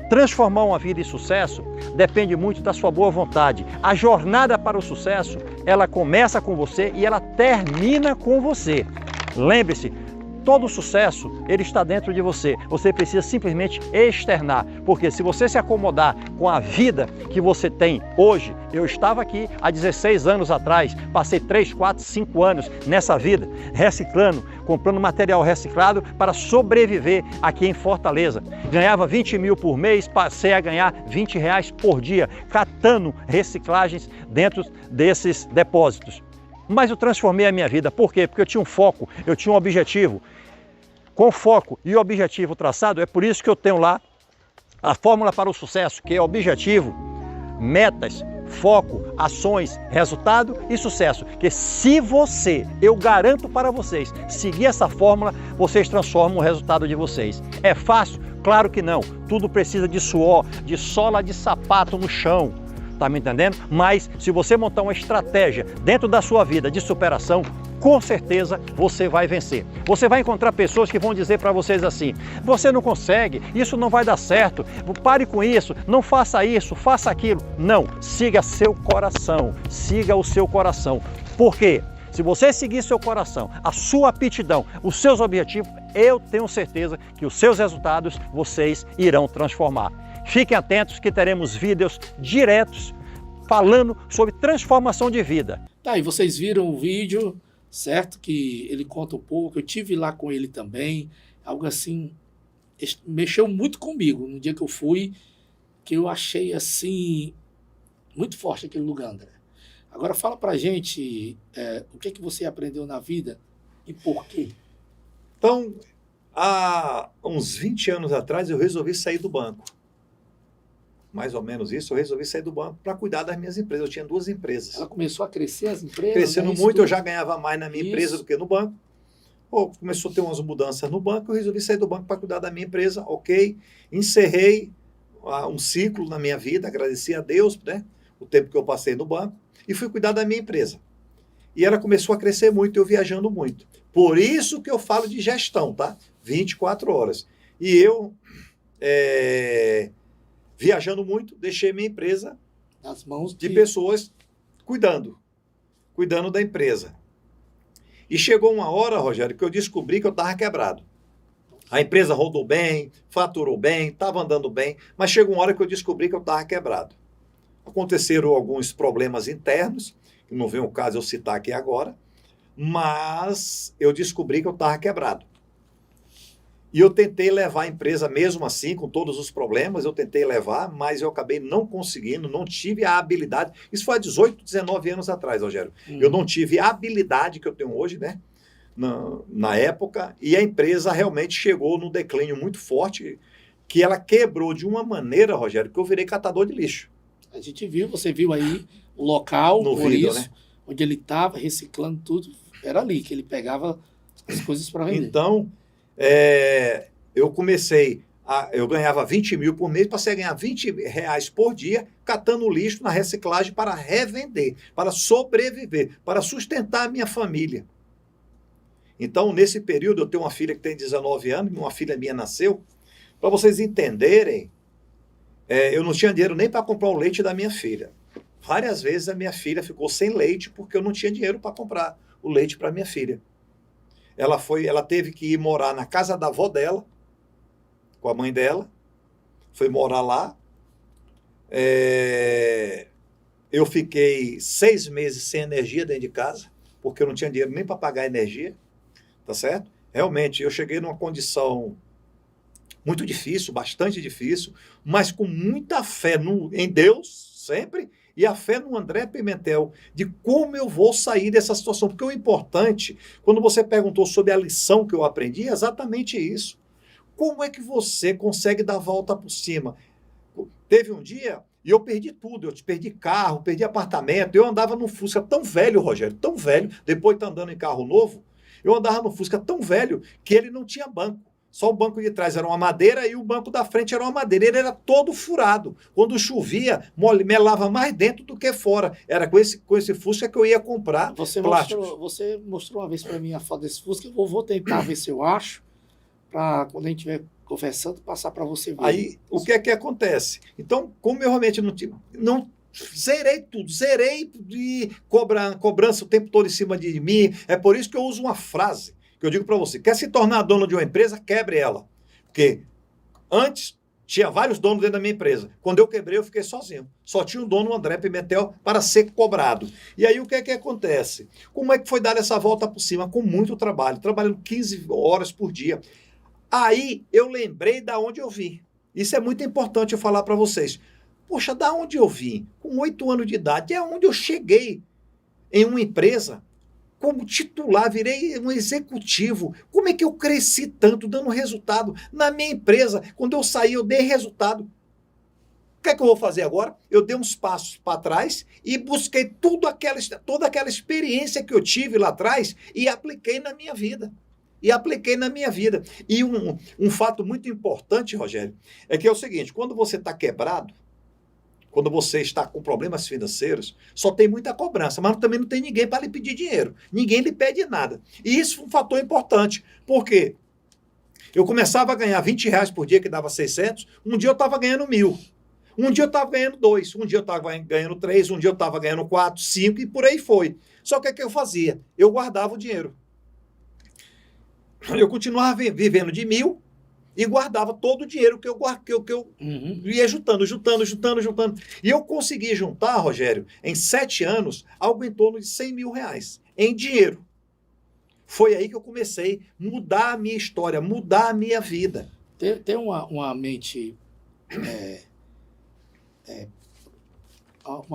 Transformar uma vida em sucesso depende muito da sua boa vontade. A jornada para o sucesso, ela começa com você e ela termina com você. Lembre-se, todo sucesso, ele está dentro de você. Você precisa simplesmente externar, porque se você se acomodar com a vida que você tem hoje, eu estava aqui há 16 anos atrás, passei 3, 4, 5 anos nessa vida, reciclando, comprando material reciclado para sobreviver aqui em Fortaleza. Ganhava 20 mil por mês, passei a ganhar 20 reais por dia, catando reciclagens dentro desses depósitos. Mas eu transformei a minha vida. Por quê? Porque eu tinha um foco, eu tinha um objetivo. Com foco e objetivo traçado, é por isso que eu tenho lá a fórmula para o sucesso, que é objetivo, metas, foco, ações, resultado e sucesso. Que se eu garanto para vocês, seguir essa fórmula, vocês transformam o resultado de vocês. É fácil? Claro que não. Tudo precisa de suor, de sola de sapato no chão. Tá me entendendo? Mas se você montar uma estratégia dentro da sua vida de superação, com certeza você vai vencer. Você vai encontrar pessoas que vão dizer para vocês assim: você não consegue, isso não vai dar certo, pare com isso, não faça isso, faça aquilo. Não, siga seu coração, siga o seu coração. Por quê? Se você seguir seu coração, a sua aptidão, os seus objetivos, eu tenho certeza que os seus resultados vocês irão transformar. Fiquem atentos que teremos vídeos diretos falando sobre transformação de vida. Tá, e vocês viram o vídeo, certo? Que ele conta um pouco, eu tive lá com ele também, algo assim, mexeu muito comigo no dia que eu fui, que eu achei assim, muito forte aquele lugar, André. Agora fala pra gente o que você aprendeu na vida e por quê. Então, há uns 20 anos atrás eu resolvi sair do banco. Mais ou menos isso, eu resolvi sair do banco para cuidar das minhas empresas. Eu tinha 2 empresas. Ela começou a crescer as empresas? Crescendo muito, eu já ganhava mais na minha empresa do que no banco. Começou a ter umas mudanças no banco, eu resolvi sair do banco para cuidar da minha empresa, ok. Encerrei um ciclo na minha vida, agradeci a Deus, né, o tempo que eu passei no banco, e fui cuidar da minha empresa. E ela começou a crescer muito, eu viajando muito. Por isso que eu falo de gestão, tá? 24 horas. E eu... viajando muito, deixei minha empresa nas mãos de pessoas cuidando da empresa. E chegou uma hora, Rogério, que eu descobri que eu estava quebrado. A empresa rodou bem, faturou bem, estava andando bem, mas chegou uma hora que eu descobri que eu estava quebrado. Aconteceram alguns problemas internos, que não vem o caso eu citar aqui agora, mas eu descobri que eu estava quebrado. E eu tentei levar a empresa mesmo assim, com todos os problemas, eu tentei levar, mas eu acabei não conseguindo, não tive a habilidade. Isso foi há 18, 19 anos atrás, Rogério. Eu não tive a habilidade que eu tenho hoje, né? Na época, e a empresa realmente chegou num declínio muito forte, que ela quebrou de uma maneira, Rogério, que eu virei catador de lixo. A gente viu, você viu aí o local, no por vídeo, isso, né? Onde ele estava reciclando tudo, era ali que ele pegava as coisas para vender. Então... eu comecei, eu ganhava 20 mil por mês, passei a ganhar 20 reais por dia, catando lixo na reciclagem para revender, para sobreviver, para sustentar a minha família. Então, nesse período, eu tenho uma filha que tem 19 anos, uma filha minha nasceu. Para vocês entenderem, eu não tinha dinheiro nem para comprar o leite da minha filha. Várias vezes a minha filha ficou sem leite porque eu não tinha dinheiro para comprar o leite para minha filha. Ela teve que ir morar na casa da avó dela, com a mãe dela, foi morar lá. Eu fiquei 6 meses sem energia dentro de casa, porque eu não tinha dinheiro nem para pagar energia, tá certo? Realmente, eu cheguei numa condição muito difícil, bastante difícil, mas com muita fé em Deus, sempre, e a fé no André Pimentel, de como eu vou sair dessa situação. Porque o importante, quando você perguntou sobre a lição que eu aprendi, é exatamente isso. Como é que você consegue dar a volta por cima? Teve um dia, e eu perdi tudo, eu perdi carro, perdi apartamento, eu andava num Fusca tão velho, Rogério, tão velho, depois de estar andando em carro novo, eu andava num Fusca tão velho que ele não tinha banco. Só o banco de trás era uma madeira e o banco da frente era uma madeira. Ele era todo furado. Quando chovia, melava mais dentro do que fora. Era com esse Fusca que eu ia comprar plásticos. Você mostrou uma vez para mim a foto desse Fusca. Eu vou tentar ver se eu acho, para quando a gente estiver conversando, passar para você ver. Aí, o que é que acontece? Então, como eu realmente não zerei tudo, zerei de cobrança o tempo todo em cima de mim. É por isso que eu uso uma frase que eu digo para você: quer se tornar dono de uma empresa, quebre ela. Porque antes tinha vários donos dentro da minha empresa. Quando eu quebrei, eu fiquei sozinho. Só tinha um dono, o André Pimentel, para ser cobrado. E aí o que é que acontece? Como é que foi dar essa volta por cima? Com muito trabalho, trabalhando 15 horas por dia. Aí eu lembrei da onde eu vim. Isso é muito importante eu falar para vocês. Poxa, da onde eu vim? Com 8 anos de idade, é onde eu cheguei em uma empresa como titular, virei um executivo. Como é que eu cresci tanto, dando resultado na minha empresa? Quando eu saí, eu dei resultado. O que é que eu vou fazer agora? Eu dei uns passos para trás e busquei toda aquela experiência que eu tive lá atrás e apliquei na minha vida. E um fato muito importante, Rogério, é que é o seguinte: quando você está quebrado, quando você está com problemas financeiros, só tem muita cobrança, mas também não tem ninguém para lhe pedir dinheiro. Ninguém lhe pede nada. E isso é um fator importante. Por quê? Eu começava a ganhar R$20 por dia, que dava 600. Um dia eu estava ganhando 1.000. Um dia eu estava ganhando 2. Um dia eu estava ganhando 3. Um dia eu estava ganhando 4, 5 e por aí foi. Só que o que eu fazia? Eu guardava o dinheiro. Eu continuava vivendo de 1.000 e guardava todo o dinheiro que eu ia juntando. E eu consegui juntar, Rogério, em 7 anos, algo em torno de R$100 mil em dinheiro. Foi aí que eu comecei a mudar a minha história, mudar a minha vida. Ter uma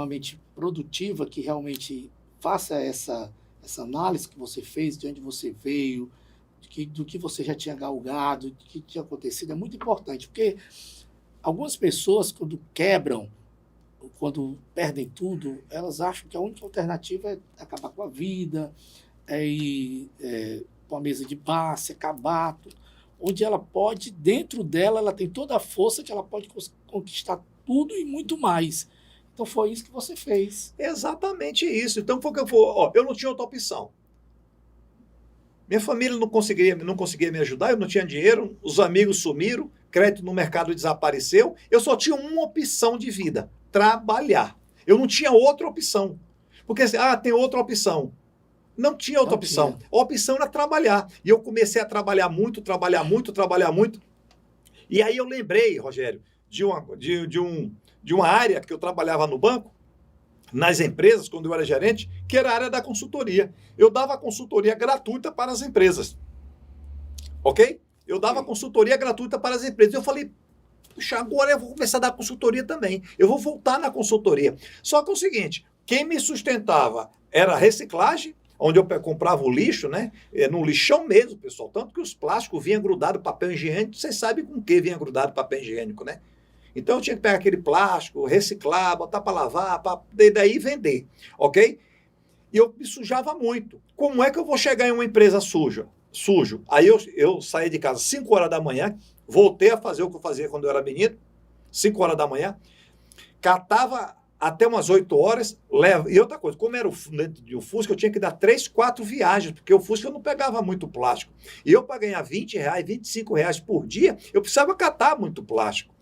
mente produtiva que realmente faça essa análise que você fez, de onde você veio, do que você já tinha galgado, do que tinha acontecido, é muito importante, porque algumas pessoas, quando quebram, quando perdem tudo, elas acham que a única alternativa é acabar com a vida, é ir para uma mesa de bar, se acabar, onde ela pode, dentro dela, ela tem toda a força que ela pode conquistar tudo e muito mais. Então foi isso que você fez. Exatamente isso. Então foi que eu não tinha outra opção. Minha família não conseguia me ajudar, eu não tinha dinheiro, os amigos sumiram, crédito no mercado desapareceu, eu só tinha uma opção de vida: trabalhar. Eu não tinha outra opção. Porque, tem outra opção. Não tinha outra opção. A opção era trabalhar. E eu comecei a trabalhar muito. E aí eu lembrei, Rogério, de uma área que eu trabalhava no banco, nas empresas, quando eu era gerente, que era a área da consultoria. Eu dava consultoria gratuita para as empresas. Ok? Eu dava consultoria gratuita para as empresas. Eu falei, puxa, agora eu vou começar a dar consultoria também. Eu vou voltar na consultoria. Só que é o seguinte, quem me sustentava era a reciclagem, onde eu comprava o lixo, né? No lixão mesmo, pessoal. Tanto que os plásticos vinham grudado papel higiênico. Vocês sabem com o que vinha grudado papel higiênico, né? Então eu tinha que pegar aquele plástico, reciclar, botar para lavar, daí vender, ok? E eu me sujava muito. Como é que eu vou chegar em uma empresa sujo? Aí eu saí de casa às 5 horas da manhã, voltei a fazer o que eu fazia quando eu era menino, 5 horas da manhã, catava até umas 8 horas, e outra coisa, como era o Fusca, eu tinha que dar 3, 4 viagens, porque o Fusca eu não pegava muito plástico. E eu, para ganhar R$20, R$25 por dia, eu precisava catar muito plástico.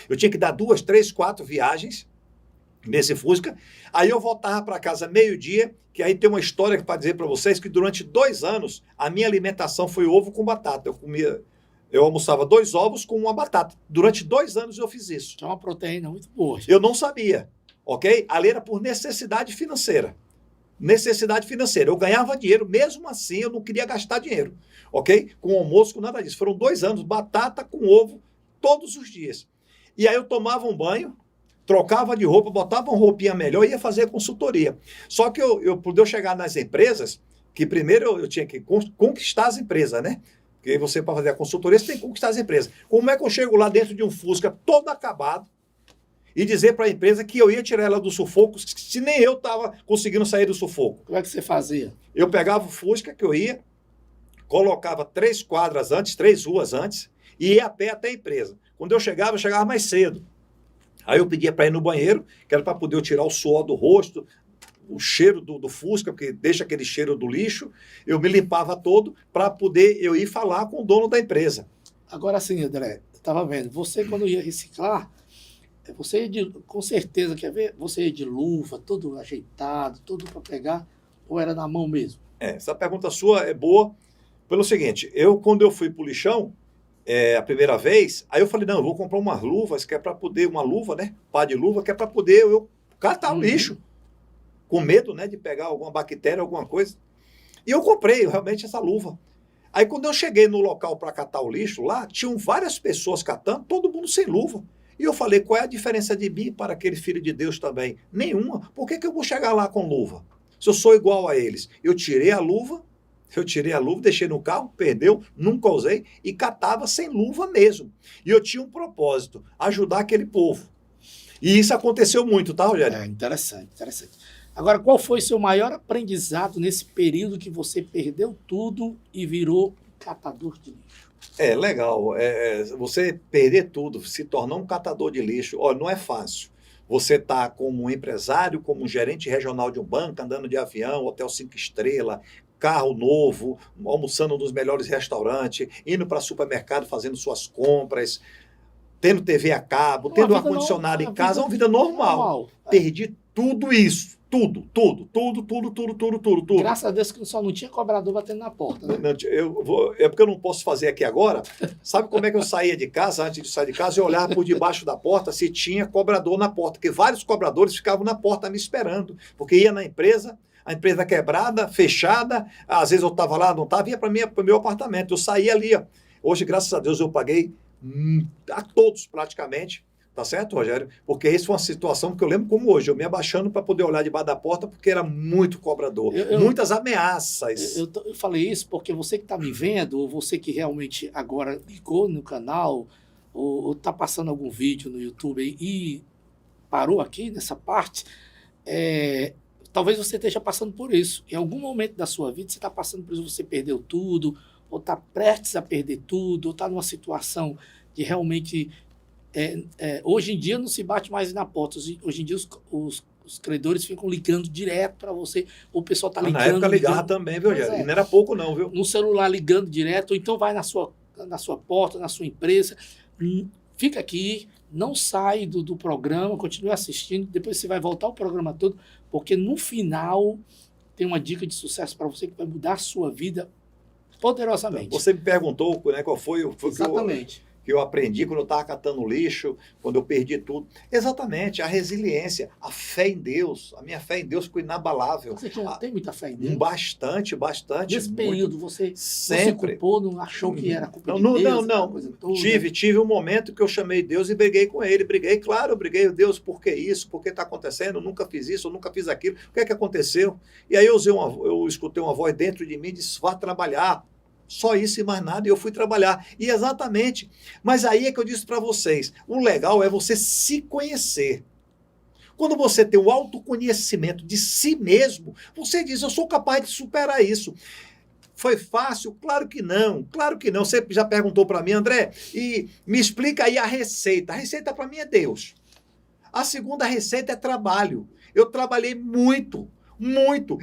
Eu tinha que dar 2, 3, 4 viagens nesse Fusca. Aí eu voltava para casa meio-dia, que aí tem uma história para dizer para vocês que durante 2 anos a minha alimentação foi ovo com batata. Eu almoçava 2 ovos com uma batata. Durante 2 anos eu fiz isso. É uma proteína muito boa. Eu não sabia, ok? Ali era por necessidade financeira. necessidade financeira. Eu ganhava dinheiro, mesmo assim eu não queria gastar dinheiro, ok? Com almoço, com nada disso. Foram 2 anos, batata com ovo todos os dias. E aí eu tomava um banho, trocava de roupa, botava uma roupinha melhor e ia fazer consultoria. Só que por eu chegar nas empresas, que primeiro eu tinha que conquistar as empresas, né? Porque você, para fazer a consultoria, você tem que conquistar as empresas. Como é que eu chego lá dentro de um Fusca todo acabado e dizer para a empresa que eu ia tirar ela do sufoco, se nem eu estava conseguindo sair do sufoco? Como é que você fazia? Eu pegava o Fusca que eu ia, colocava 3 quadras antes, 3 ruas antes, e ia a pé até a empresa. Quando eu chegava mais cedo. Aí eu pedia para ir no banheiro, que era para poder eu tirar o suor do rosto, o cheiro do Fusca, porque deixa aquele cheiro do lixo. Eu me limpava todo para poder eu ir falar com o dono da empresa. Agora sim, André, eu estava vendo, você quando ia reciclar, você ia com certeza, quer ver? Você ia de luva, todo ajeitado, tudo para pegar, ou era na mão mesmo? Essa pergunta sua é boa pelo seguinte, quando eu fui para o lixão, a primeira vez, aí eu falei, não, eu vou comprar umas luvas, que é para poder, uma luva, né, pá de luva, que é para poder eu catar o lixo, com medo, né, de pegar alguma bactéria, alguma coisa. E eu comprei realmente essa luva. Aí quando eu cheguei no local para catar o lixo lá, tinham várias pessoas catando, todo mundo sem luva. E eu falei, qual é a diferença de mim para aquele filho de Deus também? Nenhuma. Por que eu vou chegar lá com luva? Se eu sou igual a eles. Eu tirei a luva, deixei no carro, perdeu, nunca usei, e catava sem luva mesmo. E eu tinha um propósito, ajudar aquele povo. E isso aconteceu muito, tá, Rogério? Interessante, interessante. Agora, qual foi seu maior aprendizado nesse período que você perdeu tudo e virou catador de lixo? Legal. Você perder tudo, se tornar um catador de lixo, não é fácil. Você está como um empresário, como um gerente regional de um banco, andando de avião, hotel 5 estrelas, carro novo, almoçando nos melhores restaurantes, indo para supermercado fazendo suas compras, tendo TV a cabo, tendo ar-condicionado em casa, é uma vida normal. Perdi tudo isso. Tudo. Graças a Deus que só não tinha cobrador batendo na porta, né? É porque eu não posso fazer aqui agora. Sabe como é que eu saía de casa? Antes de sair de casa, eu olhava por debaixo da porta se tinha cobrador na porta, porque vários cobradores ficavam na porta me esperando, porque ia na empresa, a empresa quebrada, fechada, às vezes eu estava lá, não estava, ia para o meu apartamento, eu saía ali. Hoje, graças a Deus, eu paguei a todos praticamente. Tá certo, Rogério? Porque isso foi uma situação que eu lembro como hoje, eu me abaixando para poder olhar debaixo da porta, porque era muito cobrador, muitas ameaças. Eu falei isso porque você que está me vendo, ou você que realmente agora ligou no canal, ou está passando algum vídeo no YouTube e parou aqui nessa parte, talvez você esteja passando por isso. Em algum momento da sua vida você está passando por isso, você perdeu tudo, ou está prestes a perder tudo, ou está numa situação de realmente... hoje em dia não se bate mais na porta. Hoje em dia os credores ficam ligando direto para você. O pessoal está ligando. Na época ligava também, viu, Rogério? E não era pouco não, viu? No celular ligando direto, ou então vai na sua porta, na sua empresa. Fica aqui, não sai do programa, continue assistindo. Depois você vai voltar o programa todo, porque no final tem uma dica de sucesso para você que vai mudar a sua vida poderosamente. Você me perguntou, né, qual foi o... Exatamente. Que eu aprendi quando eu estava catando lixo, quando eu perdi tudo. Exatamente, a resiliência, a fé em Deus. A minha fé em Deus ficou inabalável. Você tem muita fé em Deus? Bastante. Nesse período, você culpou, não achou que era culpa de Deus? Não. Tive um momento que eu chamei Deus e briguei com ele. Briguei, Deus, por que isso? Por que está acontecendo? Eu nunca fiz isso, eu nunca fiz aquilo. O que é que aconteceu? E aí eu escutei uma voz dentro de mim e disse, vá trabalhar. Só isso e mais nada, e eu fui trabalhar. E exatamente. Mas aí é que eu disse para vocês, o legal é você se conhecer. Quando você tem o autoconhecimento de si mesmo, você diz, eu sou capaz de superar isso. Foi fácil? Claro que não. Você já perguntou para mim, André, e me explica aí a receita. A receita para mim é Deus. A segunda receita é trabalho. Eu trabalhei muito,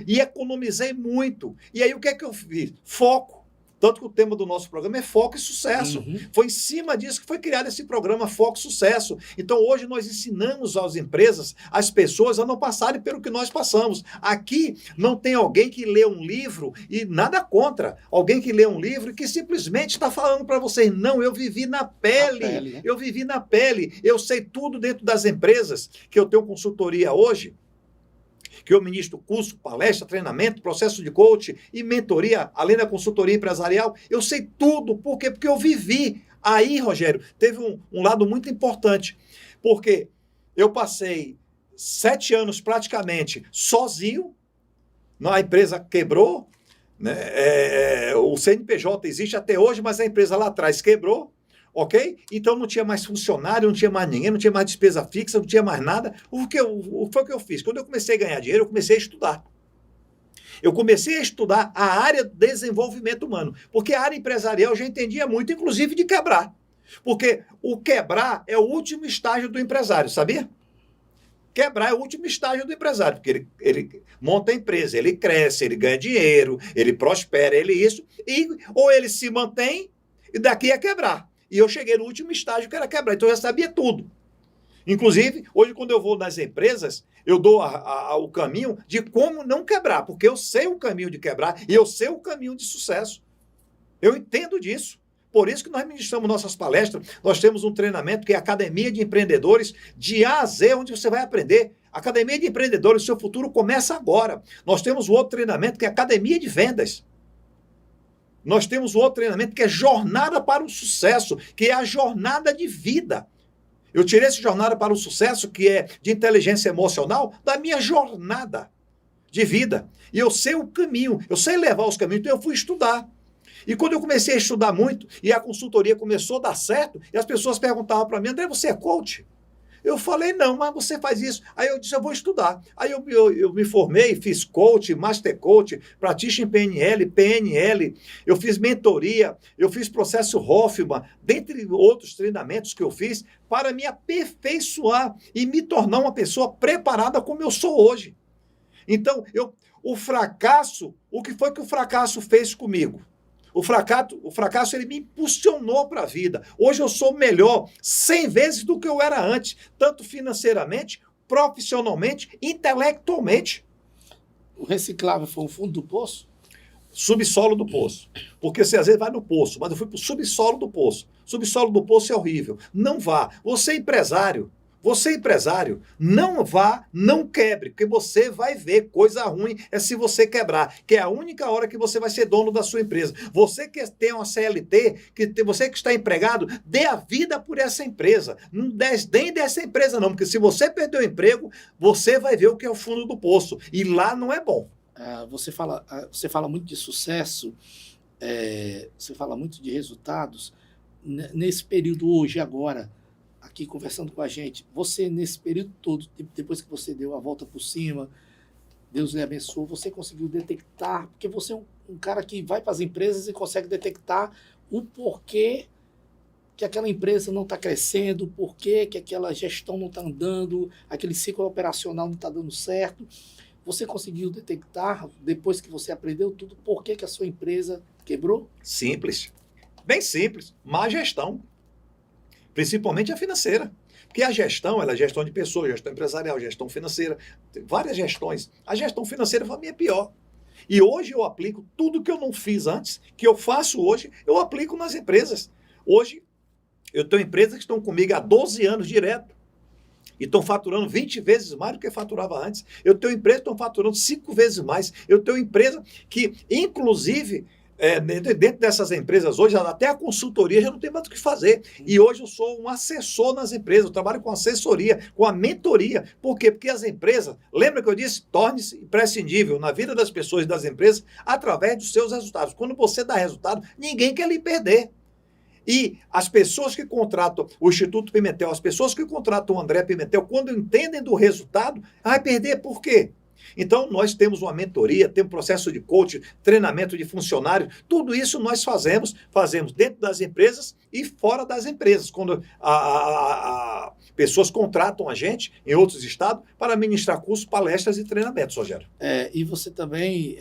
e economizei muito. E aí o que é que eu fiz? Foco. Tanto que o tema do nosso programa é foco e sucesso. Foi em cima disso que foi criado esse programa Foco e Sucesso. Então hoje nós ensinamos às empresas, às pessoas a não passarem pelo que nós passamos. Aqui não tem alguém que lê um livro e nada contra. Alguém que lê um livro e que simplesmente está falando para vocês, não, eu vivi na pele, né? Eu vivi na pele. Eu sei tudo dentro das empresas que eu tenho consultoria hoje. que eu ministro curso, palestra, treinamento, processo de coaching e mentoria, além da consultoria empresarial. Eu sei tudo. Por quê? Porque eu vivi. Aí, Rogério, teve um lado muito importante, porque eu passei 7 anos praticamente sozinho, a empresa quebrou, né? O CNPJ existe até hoje, mas a empresa lá atrás quebrou, ok? Então não tinha mais funcionário, não tinha mais ninguém, não tinha mais despesa fixa, não tinha mais nada. O que foi o que eu fiz? Quando eu comecei a ganhar dinheiro, eu comecei a estudar. Eu comecei a estudar a área do desenvolvimento humano, porque a área empresarial eu já entendia muito, inclusive de quebrar. Porque o quebrar é o último estágio do empresário, sabia? Quebrar é o último estágio do empresário, porque ele monta a empresa, ele cresce, ele ganha dinheiro, ele prospera, ou ele se mantém e daqui a quebrar. E eu cheguei no último estágio que era quebrar, então eu já sabia tudo. Inclusive, hoje quando eu vou nas empresas, eu dou o caminho de como não quebrar, porque eu sei o caminho de quebrar e eu sei o caminho de sucesso. Eu entendo disso. Por isso que nós ministramos nossas palestras, nós temos um treinamento que é a Academia de Empreendedores, de A a Z, onde você vai aprender. Academia de Empreendedores, o seu futuro começa agora. Nós temos o outro treinamento que é a Academia de Vendas. Nós temos o outro treinamento que é Jornada para o Sucesso, que é a jornada de vida. Eu tirei essa jornada para o sucesso, que é de inteligência emocional, da minha jornada de vida. E eu sei o caminho, eu sei levar os caminhos, então eu fui estudar. E quando eu comecei a estudar muito, e a consultoria começou a dar certo, e as pessoas perguntavam para mim, André, você é coach? Eu falei, não, mas você faz isso. Aí eu disse, eu vou estudar. Aí eu me formei, fiz coach, master coach, practitioner em PNL, PNL, eu fiz mentoria, eu fiz processo Hoffman, dentre outros treinamentos que eu fiz, para me aperfeiçoar e me tornar uma pessoa preparada como eu sou hoje. Então, o fracasso, o que foi que o fracasso fez comigo? O fracasso ele me impulsionou para a vida. Hoje eu sou melhor 100 vezes do que eu era antes, tanto financeiramente, profissionalmente, intelectualmente. O reciclável foi o fundo do poço? Subsolo do poço. Porque você às vezes vai no poço, mas eu fui para o subsolo do poço. Subsolo do poço é horrível. Não vá. Você é empresário, não vá, não quebre, porque você vai ver coisa ruim é se você quebrar, que é a única hora que você vai ser dono da sua empresa. Você que tem uma CLT, você que está empregado, dê a vida por essa empresa. Não desdém dessa empresa não, porque se você perder o emprego, você vai ver o que é o fundo do poço. E lá não é bom. Você fala muito de sucesso, você fala muito de resultados. Nesse período hoje, agora, aqui conversando com a gente, você nesse período todo, depois que você deu a volta por cima, Deus lhe abençoou, você conseguiu detectar, porque você é um cara que vai para as empresas e consegue detectar o porquê que aquela empresa não está crescendo, o porquê que aquela gestão não está andando, aquele ciclo operacional não está dando certo. Você conseguiu detectar, depois que você aprendeu tudo, por que a sua empresa quebrou? Simples, bem simples, má gestão. Principalmente a financeira. Porque a gestão, ela é gestão de pessoas, gestão empresarial, gestão financeira, tem várias gestões. A gestão financeira para mim é pior. E hoje eu aplico tudo que eu não fiz antes, que eu faço hoje, eu aplico nas empresas. Hoje, eu tenho empresas que estão comigo há 12 anos direto e estão faturando 20 vezes mais do que faturava antes. Eu tenho empresas que estão faturando 5 vezes mais. Eu tenho empresa que, inclusive, dentro dessas empresas hoje, até a consultoria já não tem mais o que fazer. E hoje eu sou um assessor nas empresas, eu trabalho com assessoria, com a mentoria. Por quê? Porque as empresas, lembra que eu disse, torne-se imprescindível na vida das pessoas e das empresas através dos seus resultados. Quando você dá resultado, ninguém quer lhe perder. E as pessoas que contratam o Instituto Pimentel, as pessoas que contratam o André Pimentel, quando entendem do resultado, vai perder por quê? Então, nós temos uma mentoria, temos processo de coaching, treinamento de funcionários, tudo isso nós fazemos dentro das empresas e fora das empresas, quando pessoas contratam a gente em outros estados para ministrar cursos, palestras e treinamentos, Rogério. E você também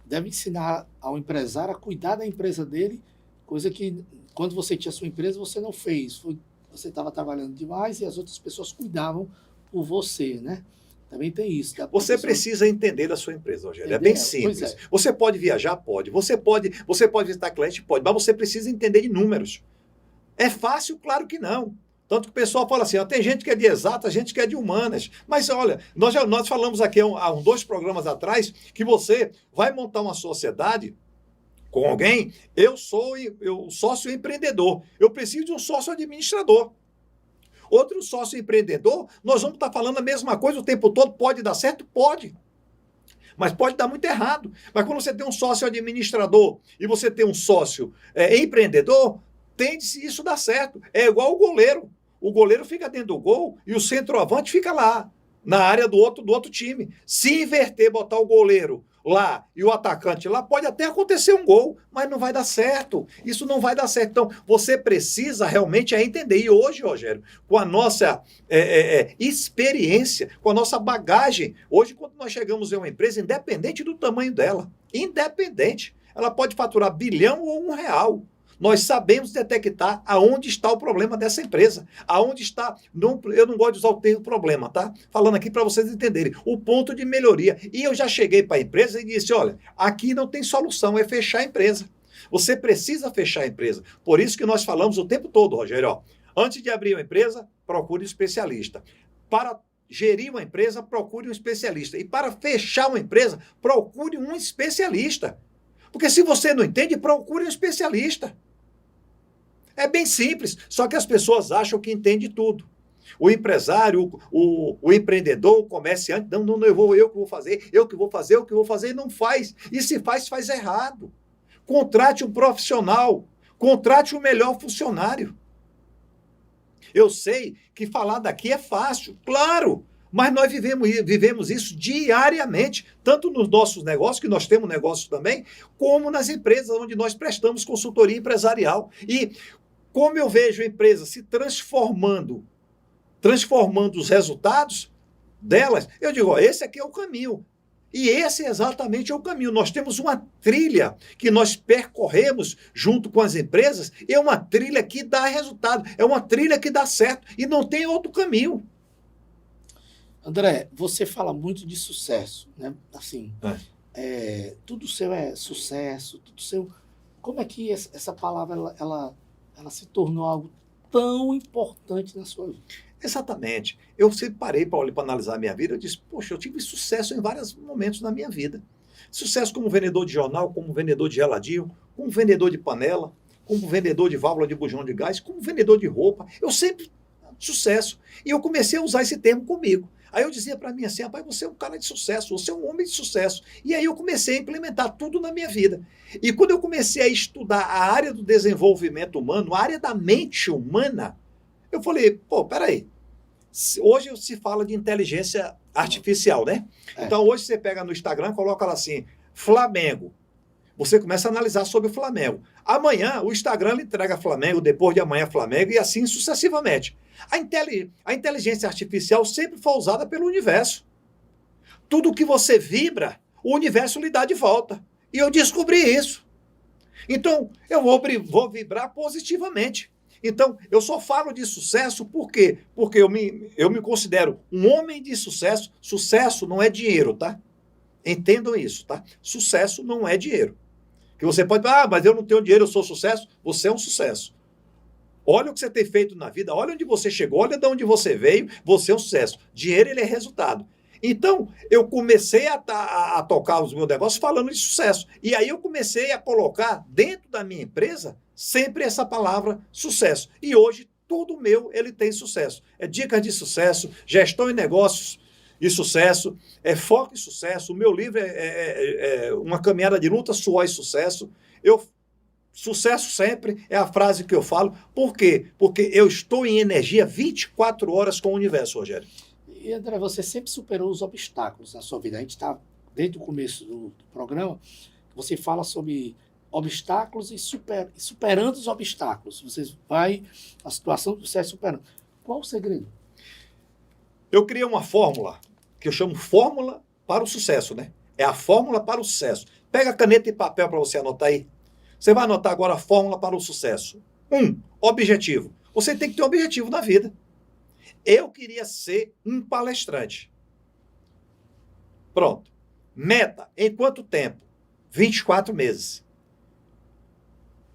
deve ensinar ao empresário a cuidar da empresa dele, coisa que quando você tinha sua empresa você não fez, você estava trabalhando demais e as outras pessoas cuidavam por você, né? Também tem isso. Você precisa entender da sua empresa, Rogério. É bem simples. Você pode viajar? Pode. Você pode visitar cliente? Pode. Mas você precisa entender de números. É fácil? Claro que não. Tanto que o pessoal fala assim, ó, tem gente que é de exatas, gente que é de humanas. Mas olha, nós falamos aqui há dois programas atrás que você vai montar uma sociedade com alguém, eu sou sócio empreendedor, eu preciso de um sócio administrador. Outro sócio empreendedor, nós vamos estar falando a mesma coisa o tempo todo, pode dar certo? Pode. Mas pode dar muito errado. Mas quando você tem um sócio administrador e você tem um sócio empreendedor, tende-se isso dar certo. É igual o goleiro. O goleiro fica dentro do gol e o centroavante fica lá, na área do outro time. Se inverter, botar o goleiro lá e o atacante lá, pode até acontecer um gol, mas não vai dar certo. Isso não vai dar certo. Então, você precisa realmente entender. E hoje, Rogério, com a nossa experiência, com a nossa bagagem, hoje, quando nós chegamos em uma empresa, independente do tamanho dela, independente, ela pode faturar bilhão ou R$1. Nós sabemos detectar aonde está o problema dessa empresa. Aonde está, eu não gosto de usar o termo problema, tá? Falando aqui para vocês entenderem, o ponto de melhoria. E eu já cheguei para a empresa e disse, olha, aqui não tem solução, é fechar a empresa. Você precisa fechar a empresa. Por isso que nós falamos o tempo todo, Rogério, ó, antes de abrir uma empresa, procure um especialista. Para gerir uma empresa, procure um especialista. E para fechar uma empresa, procure um especialista. Porque se você não entende, procure um especialista. É bem simples, só que as pessoas acham que entende tudo. O empresário, o empreendedor, o comerciante, não, eu que vou fazer, e não faz. E se faz, faz errado. Contrate um profissional, contrate o melhor funcionário. Eu sei que falar daqui é fácil, claro, mas nós vivemos isso diariamente, tanto nos nossos negócios, que nós temos negócios também, como nas empresas onde nós prestamos consultoria empresarial. E como eu vejo a empresa se transformando os resultados delas, eu digo, ó, esse aqui é o caminho. E esse é exatamente o caminho. Nós temos uma trilha que nós percorremos junto com as empresas, e é uma trilha que dá resultado, é uma trilha que dá certo, e não tem outro caminho. André, você fala muito de sucesso, né? Assim, tudo seu é sucesso, tudo seu... Como é que essa palavra, ela se tornou algo tão importante na sua vida? Exatamente. Eu sempre parei para analisar a minha vida, eu disse, poxa, eu tive sucesso em vários momentos na minha vida. Sucesso como vendedor de jornal, como vendedor de geladinho, como vendedor de panela, como vendedor de válvula de bujão de gás, como vendedor de roupa. Eu sempre, sucesso. E eu comecei a usar esse termo comigo. Aí eu dizia para mim assim, rapaz, você é um cara de sucesso, você é um homem de sucesso. E aí eu comecei a implementar tudo na minha vida. E quando eu comecei a estudar a área do desenvolvimento humano, a área da mente humana, eu falei, pô, peraí, hoje se fala de inteligência artificial, né? Então hoje você pega no Instagram, coloca lá assim, Flamengo. Você começa a analisar sobre o Flamengo. Amanhã o Instagram lhe entrega Flamengo, depois de amanhã Flamengo e assim sucessivamente. A inteligência artificial sempre foi usada pelo universo. Tudo que você vibra, o universo lhe dá de volta. E eu descobri isso. Então, eu vou vibrar positivamente. Então, eu só falo de sucesso por quê? Porque eu me considero um homem de sucesso. Sucesso não é dinheiro, tá? Entendam isso, tá? Sucesso não é dinheiro. Que você pode, mas eu não tenho dinheiro, eu sou sucesso. Você é um sucesso. Olha o que você tem feito na vida, olha onde você chegou, olha de onde você veio, você é um sucesso. Dinheiro, ele é resultado. Então, eu comecei a tocar os meus negócios falando de sucesso. E aí eu comecei a colocar dentro da minha empresa sempre essa palavra sucesso. E hoje, tudo meu, ele tem sucesso. É dicas de sucesso, gestão em negócios e sucesso, é foco em sucesso. O meu livro é uma caminhada de luta, suor e sucesso. Sucesso sempre é a frase que eu falo. Por quê? Porque eu estou em energia 24 horas com o universo, Rogério. E, André, você sempre superou os obstáculos na sua vida. A gente está, desde o começo do programa, você fala sobre obstáculos e superando os obstáculos. Você vai, a situação que você é superando. Qual o segredo? Eu criei uma fórmula, que eu chamo fórmula para o sucesso, né? É a fórmula para o sucesso. Pega caneta e papel para você anotar aí. Você vai anotar agora a fórmula para o sucesso. 1. Objetivo. Você tem que ter um objetivo na vida. Eu queria ser um palestrante. Pronto. Meta. Em quanto tempo? 24 meses.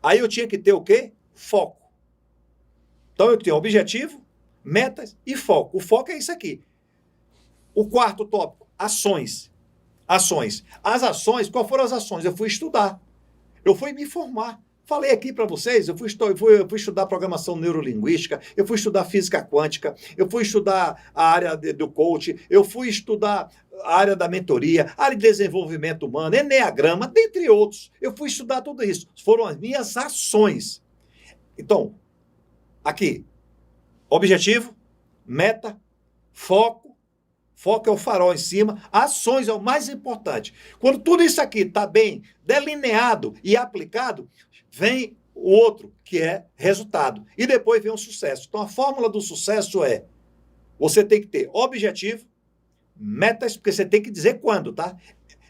Aí eu tinha que ter o quê? Foco. Então eu tinha objetivo, metas e foco. O foco é isso aqui. O quarto tópico, ações. Ações. As ações, qual foram as ações? Eu fui estudar. Eu fui me formar. Falei aqui para vocês, eu fui estudar programação neurolinguística, eu fui estudar física quântica, eu fui estudar a área do coach, eu fui estudar a área da mentoria, a área de desenvolvimento humano, eneagrama, dentre outros. Eu fui estudar tudo isso. Foram as minhas ações. Então, aqui, objetivo, meta, foco. Foco é o farol em cima, ações é o mais importante. Quando tudo isso aqui está bem delineado e aplicado, vem o outro, que é resultado. E depois vem o sucesso. Então, a fórmula do sucesso é, você tem que ter objetivo, metas, porque você tem que dizer quando, tá?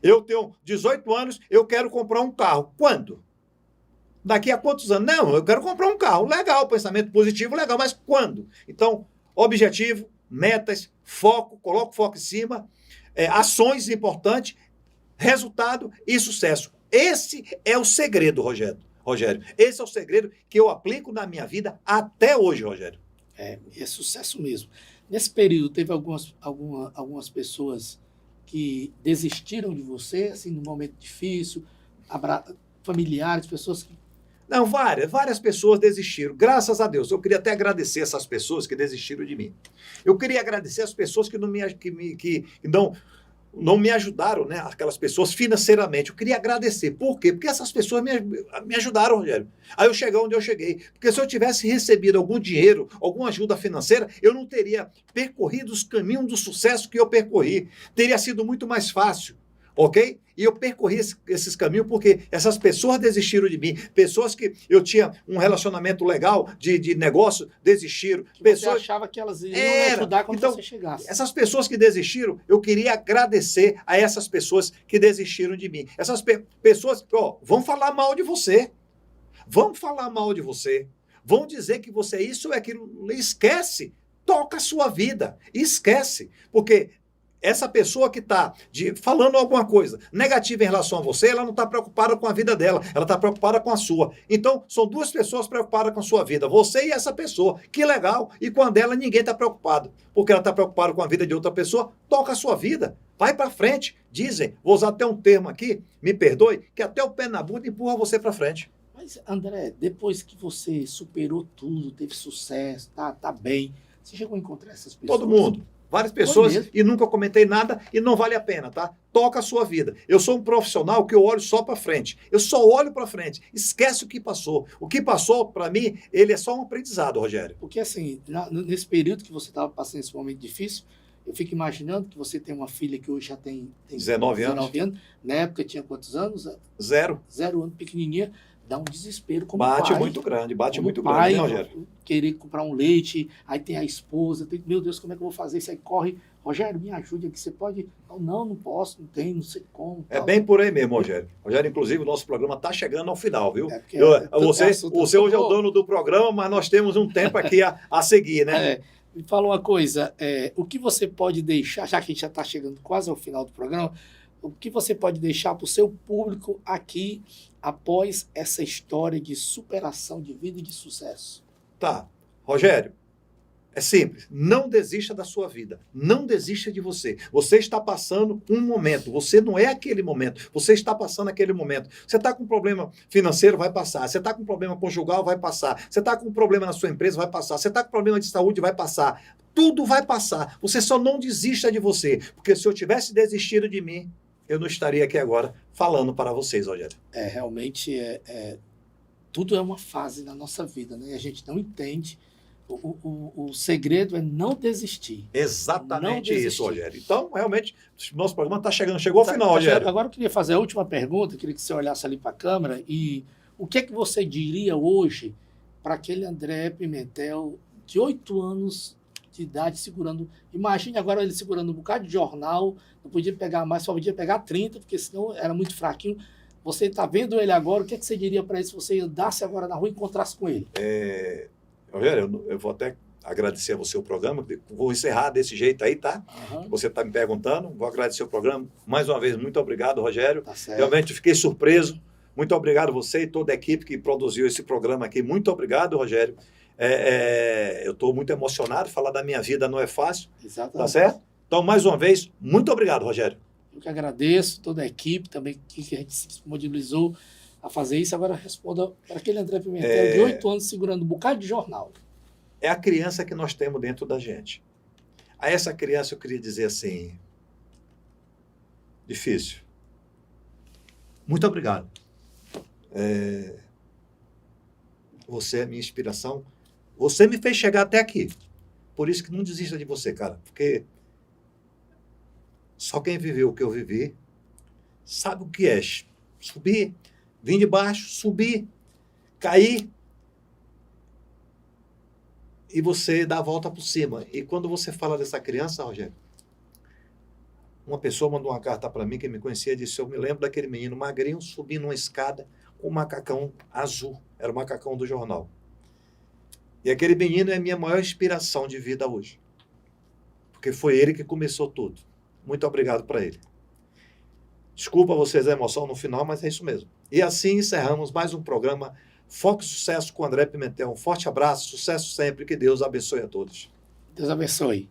Eu tenho 18 anos, eu quero comprar um carro. Quando? Daqui a quantos anos? Não, eu quero comprar um carro. Legal, pensamento positivo, legal, mas quando? Então, objetivo, metas, foco, coloca o foco em cima, ações importantes, resultado e sucesso. Esse é o segredo, Rogério. Esse é o segredo que eu aplico na minha vida até hoje, Rogério. É sucesso mesmo. Nesse período, teve algumas pessoas que desistiram de você, assim, num momento difícil, familiares, pessoas que... Não, várias pessoas desistiram. Graças a Deus. Eu queria até agradecer essas pessoas que desistiram de mim. Eu queria agradecer as pessoas que não me ajudaram, né? Aquelas pessoas financeiramente. Eu queria agradecer. Por quê? Porque essas pessoas me ajudaram, Rogério. Aí eu cheguei onde eu cheguei. Porque se eu tivesse recebido algum dinheiro, alguma ajuda financeira, eu não teria percorrido os caminhos do sucesso que eu percorri. Teria sido muito mais fácil. Ok? E eu percorri esses caminhos porque essas pessoas desistiram de mim. Pessoas que eu tinha um relacionamento legal de negócio, desistiram. Você achava que elas iriam ajudar quando você chegasse. Essas pessoas que desistiram, eu queria agradecer a essas pessoas que desistiram de mim. Essas pessoas que vão falar mal de você. Vão falar mal de você. Vão dizer que você é isso ou é aquilo. Esquece. Toca a sua vida. Esquece. Porque... essa pessoa que está falando alguma coisa negativa em relação a você, ela não está preocupada com a vida dela, ela está preocupada com a sua. Então, são duas pessoas preocupadas com a sua vida, você e essa pessoa. Que legal! E com a dela ninguém está preocupado, porque ela está preocupada com a vida de outra pessoa. Toca a sua vida, vai para frente. Dizem, vou usar até um termo aqui, me perdoe, que até o pé na bunda empurra você para frente. Mas, André, depois que você superou tudo, teve sucesso, tá bem, você chegou a encontrar essas pessoas? Todo mundo. Várias pessoas e nunca comentei nada e não vale a pena, tá? Toca a sua vida. Eu sou um profissional que eu olho só para frente. Eu só olho para frente. Esquece o que passou. O que passou, para mim, ele é só um aprendizado, Rogério. Porque assim, nesse período que você estava passando esse momento difícil, eu fico imaginando que você tem uma filha que hoje já tem 19 anos. Na época tinha quantos anos? 0 ano, pequenininha. Dá um desespero como bate pai. Muito grande, bate muito pai, grande, né, Rogério? Querer comprar um leite, aí tem a esposa, meu Deus, como é que eu vou fazer isso? Aí corre, Rogério, me ajude aqui, você pode... Não posso, não tem, não sei como. É bem por aí mesmo, Rogério. Rogério, inclusive, o nosso programa está chegando ao final, viu? Você hoje é o dono do programa, mas nós temos um tempo aqui a seguir, né? Me fala uma coisa, o que você pode deixar, já que a gente já está chegando quase ao final do programa, o que você pode deixar para o seu público aqui após essa história de superação de vida e de sucesso? Tá. Rogério, é simples. Não desista da sua vida. Não desista de você. Você está passando um momento. Você não é aquele momento. Você está passando aquele momento. Você está com um problema financeiro, vai passar. Você está com um problema conjugal, vai passar. Você está com um problema na sua empresa, vai passar. Você está com um problema de saúde, vai passar. Tudo vai passar. Você só não desista de você. Porque se eu tivesse desistido de mim, eu não estaria aqui agora falando para vocês, Rogério. Realmente, tudo é uma fase na nossa vida, né? A gente não entende. O segredo é não desistir. Exatamente isso, Rogério. Então, realmente, o nosso programa chegou ao final, Rogério. Agora eu queria fazer a última pergunta, queria que você olhasse ali para a câmera e o que é que você diria hoje para aquele André Pimentel de 8 anos de idade segurando... Imagine agora ele segurando um bocado de jornal, não podia pegar mais, só podia pegar 30, porque senão era muito fraquinho. Você está vendo ele agora, o que é que você diria para ele se você andasse agora na rua e encontrasse com ele? Rogério, eu vou até agradecer a você o programa, vou encerrar desse jeito aí, tá? Uhum. Você está me perguntando, vou agradecer o programa. Mais uma vez, muito obrigado, Rogério. Tá certo. Realmente fiquei surpreso. Muito obrigado você e toda a equipe que produziu esse programa aqui. Muito obrigado, Rogério. Eu estou muito emocionado, falar da minha vida não é fácil, Exatamente. tá certo? Então, mais uma vez, muito obrigado, Rogério. Eu que agradeço, toda a equipe também que a gente se disponibilizou a fazer isso. Agora responda para aquele André Pimentel de 8 anos segurando um bocado de jornal. É a criança que nós temos dentro da gente. A essa criança eu queria dizer assim, difícil. Muito obrigado. Você é minha inspiração. Você me fez chegar até aqui. Por isso que não desista de você, cara. Porque só quem viveu o que eu vivi sabe o que é subir, vir de baixo, subir, cair e você dá a volta por cima. E quando você fala dessa criança, Rogério, uma pessoa mandou uma carta para mim que me conhecia e disse, eu me lembro daquele menino magrinho subindo uma escada com um macacão azul. Era o macacão do jornal. E aquele menino é a minha maior inspiração de vida hoje. Porque foi ele que começou tudo. Muito obrigado para ele. Desculpa vocês a emoção no final, mas é isso mesmo. E assim encerramos mais um programa Foco e Sucesso com André Pimentel. Um forte abraço, sucesso sempre, que Deus abençoe a todos. Deus abençoe.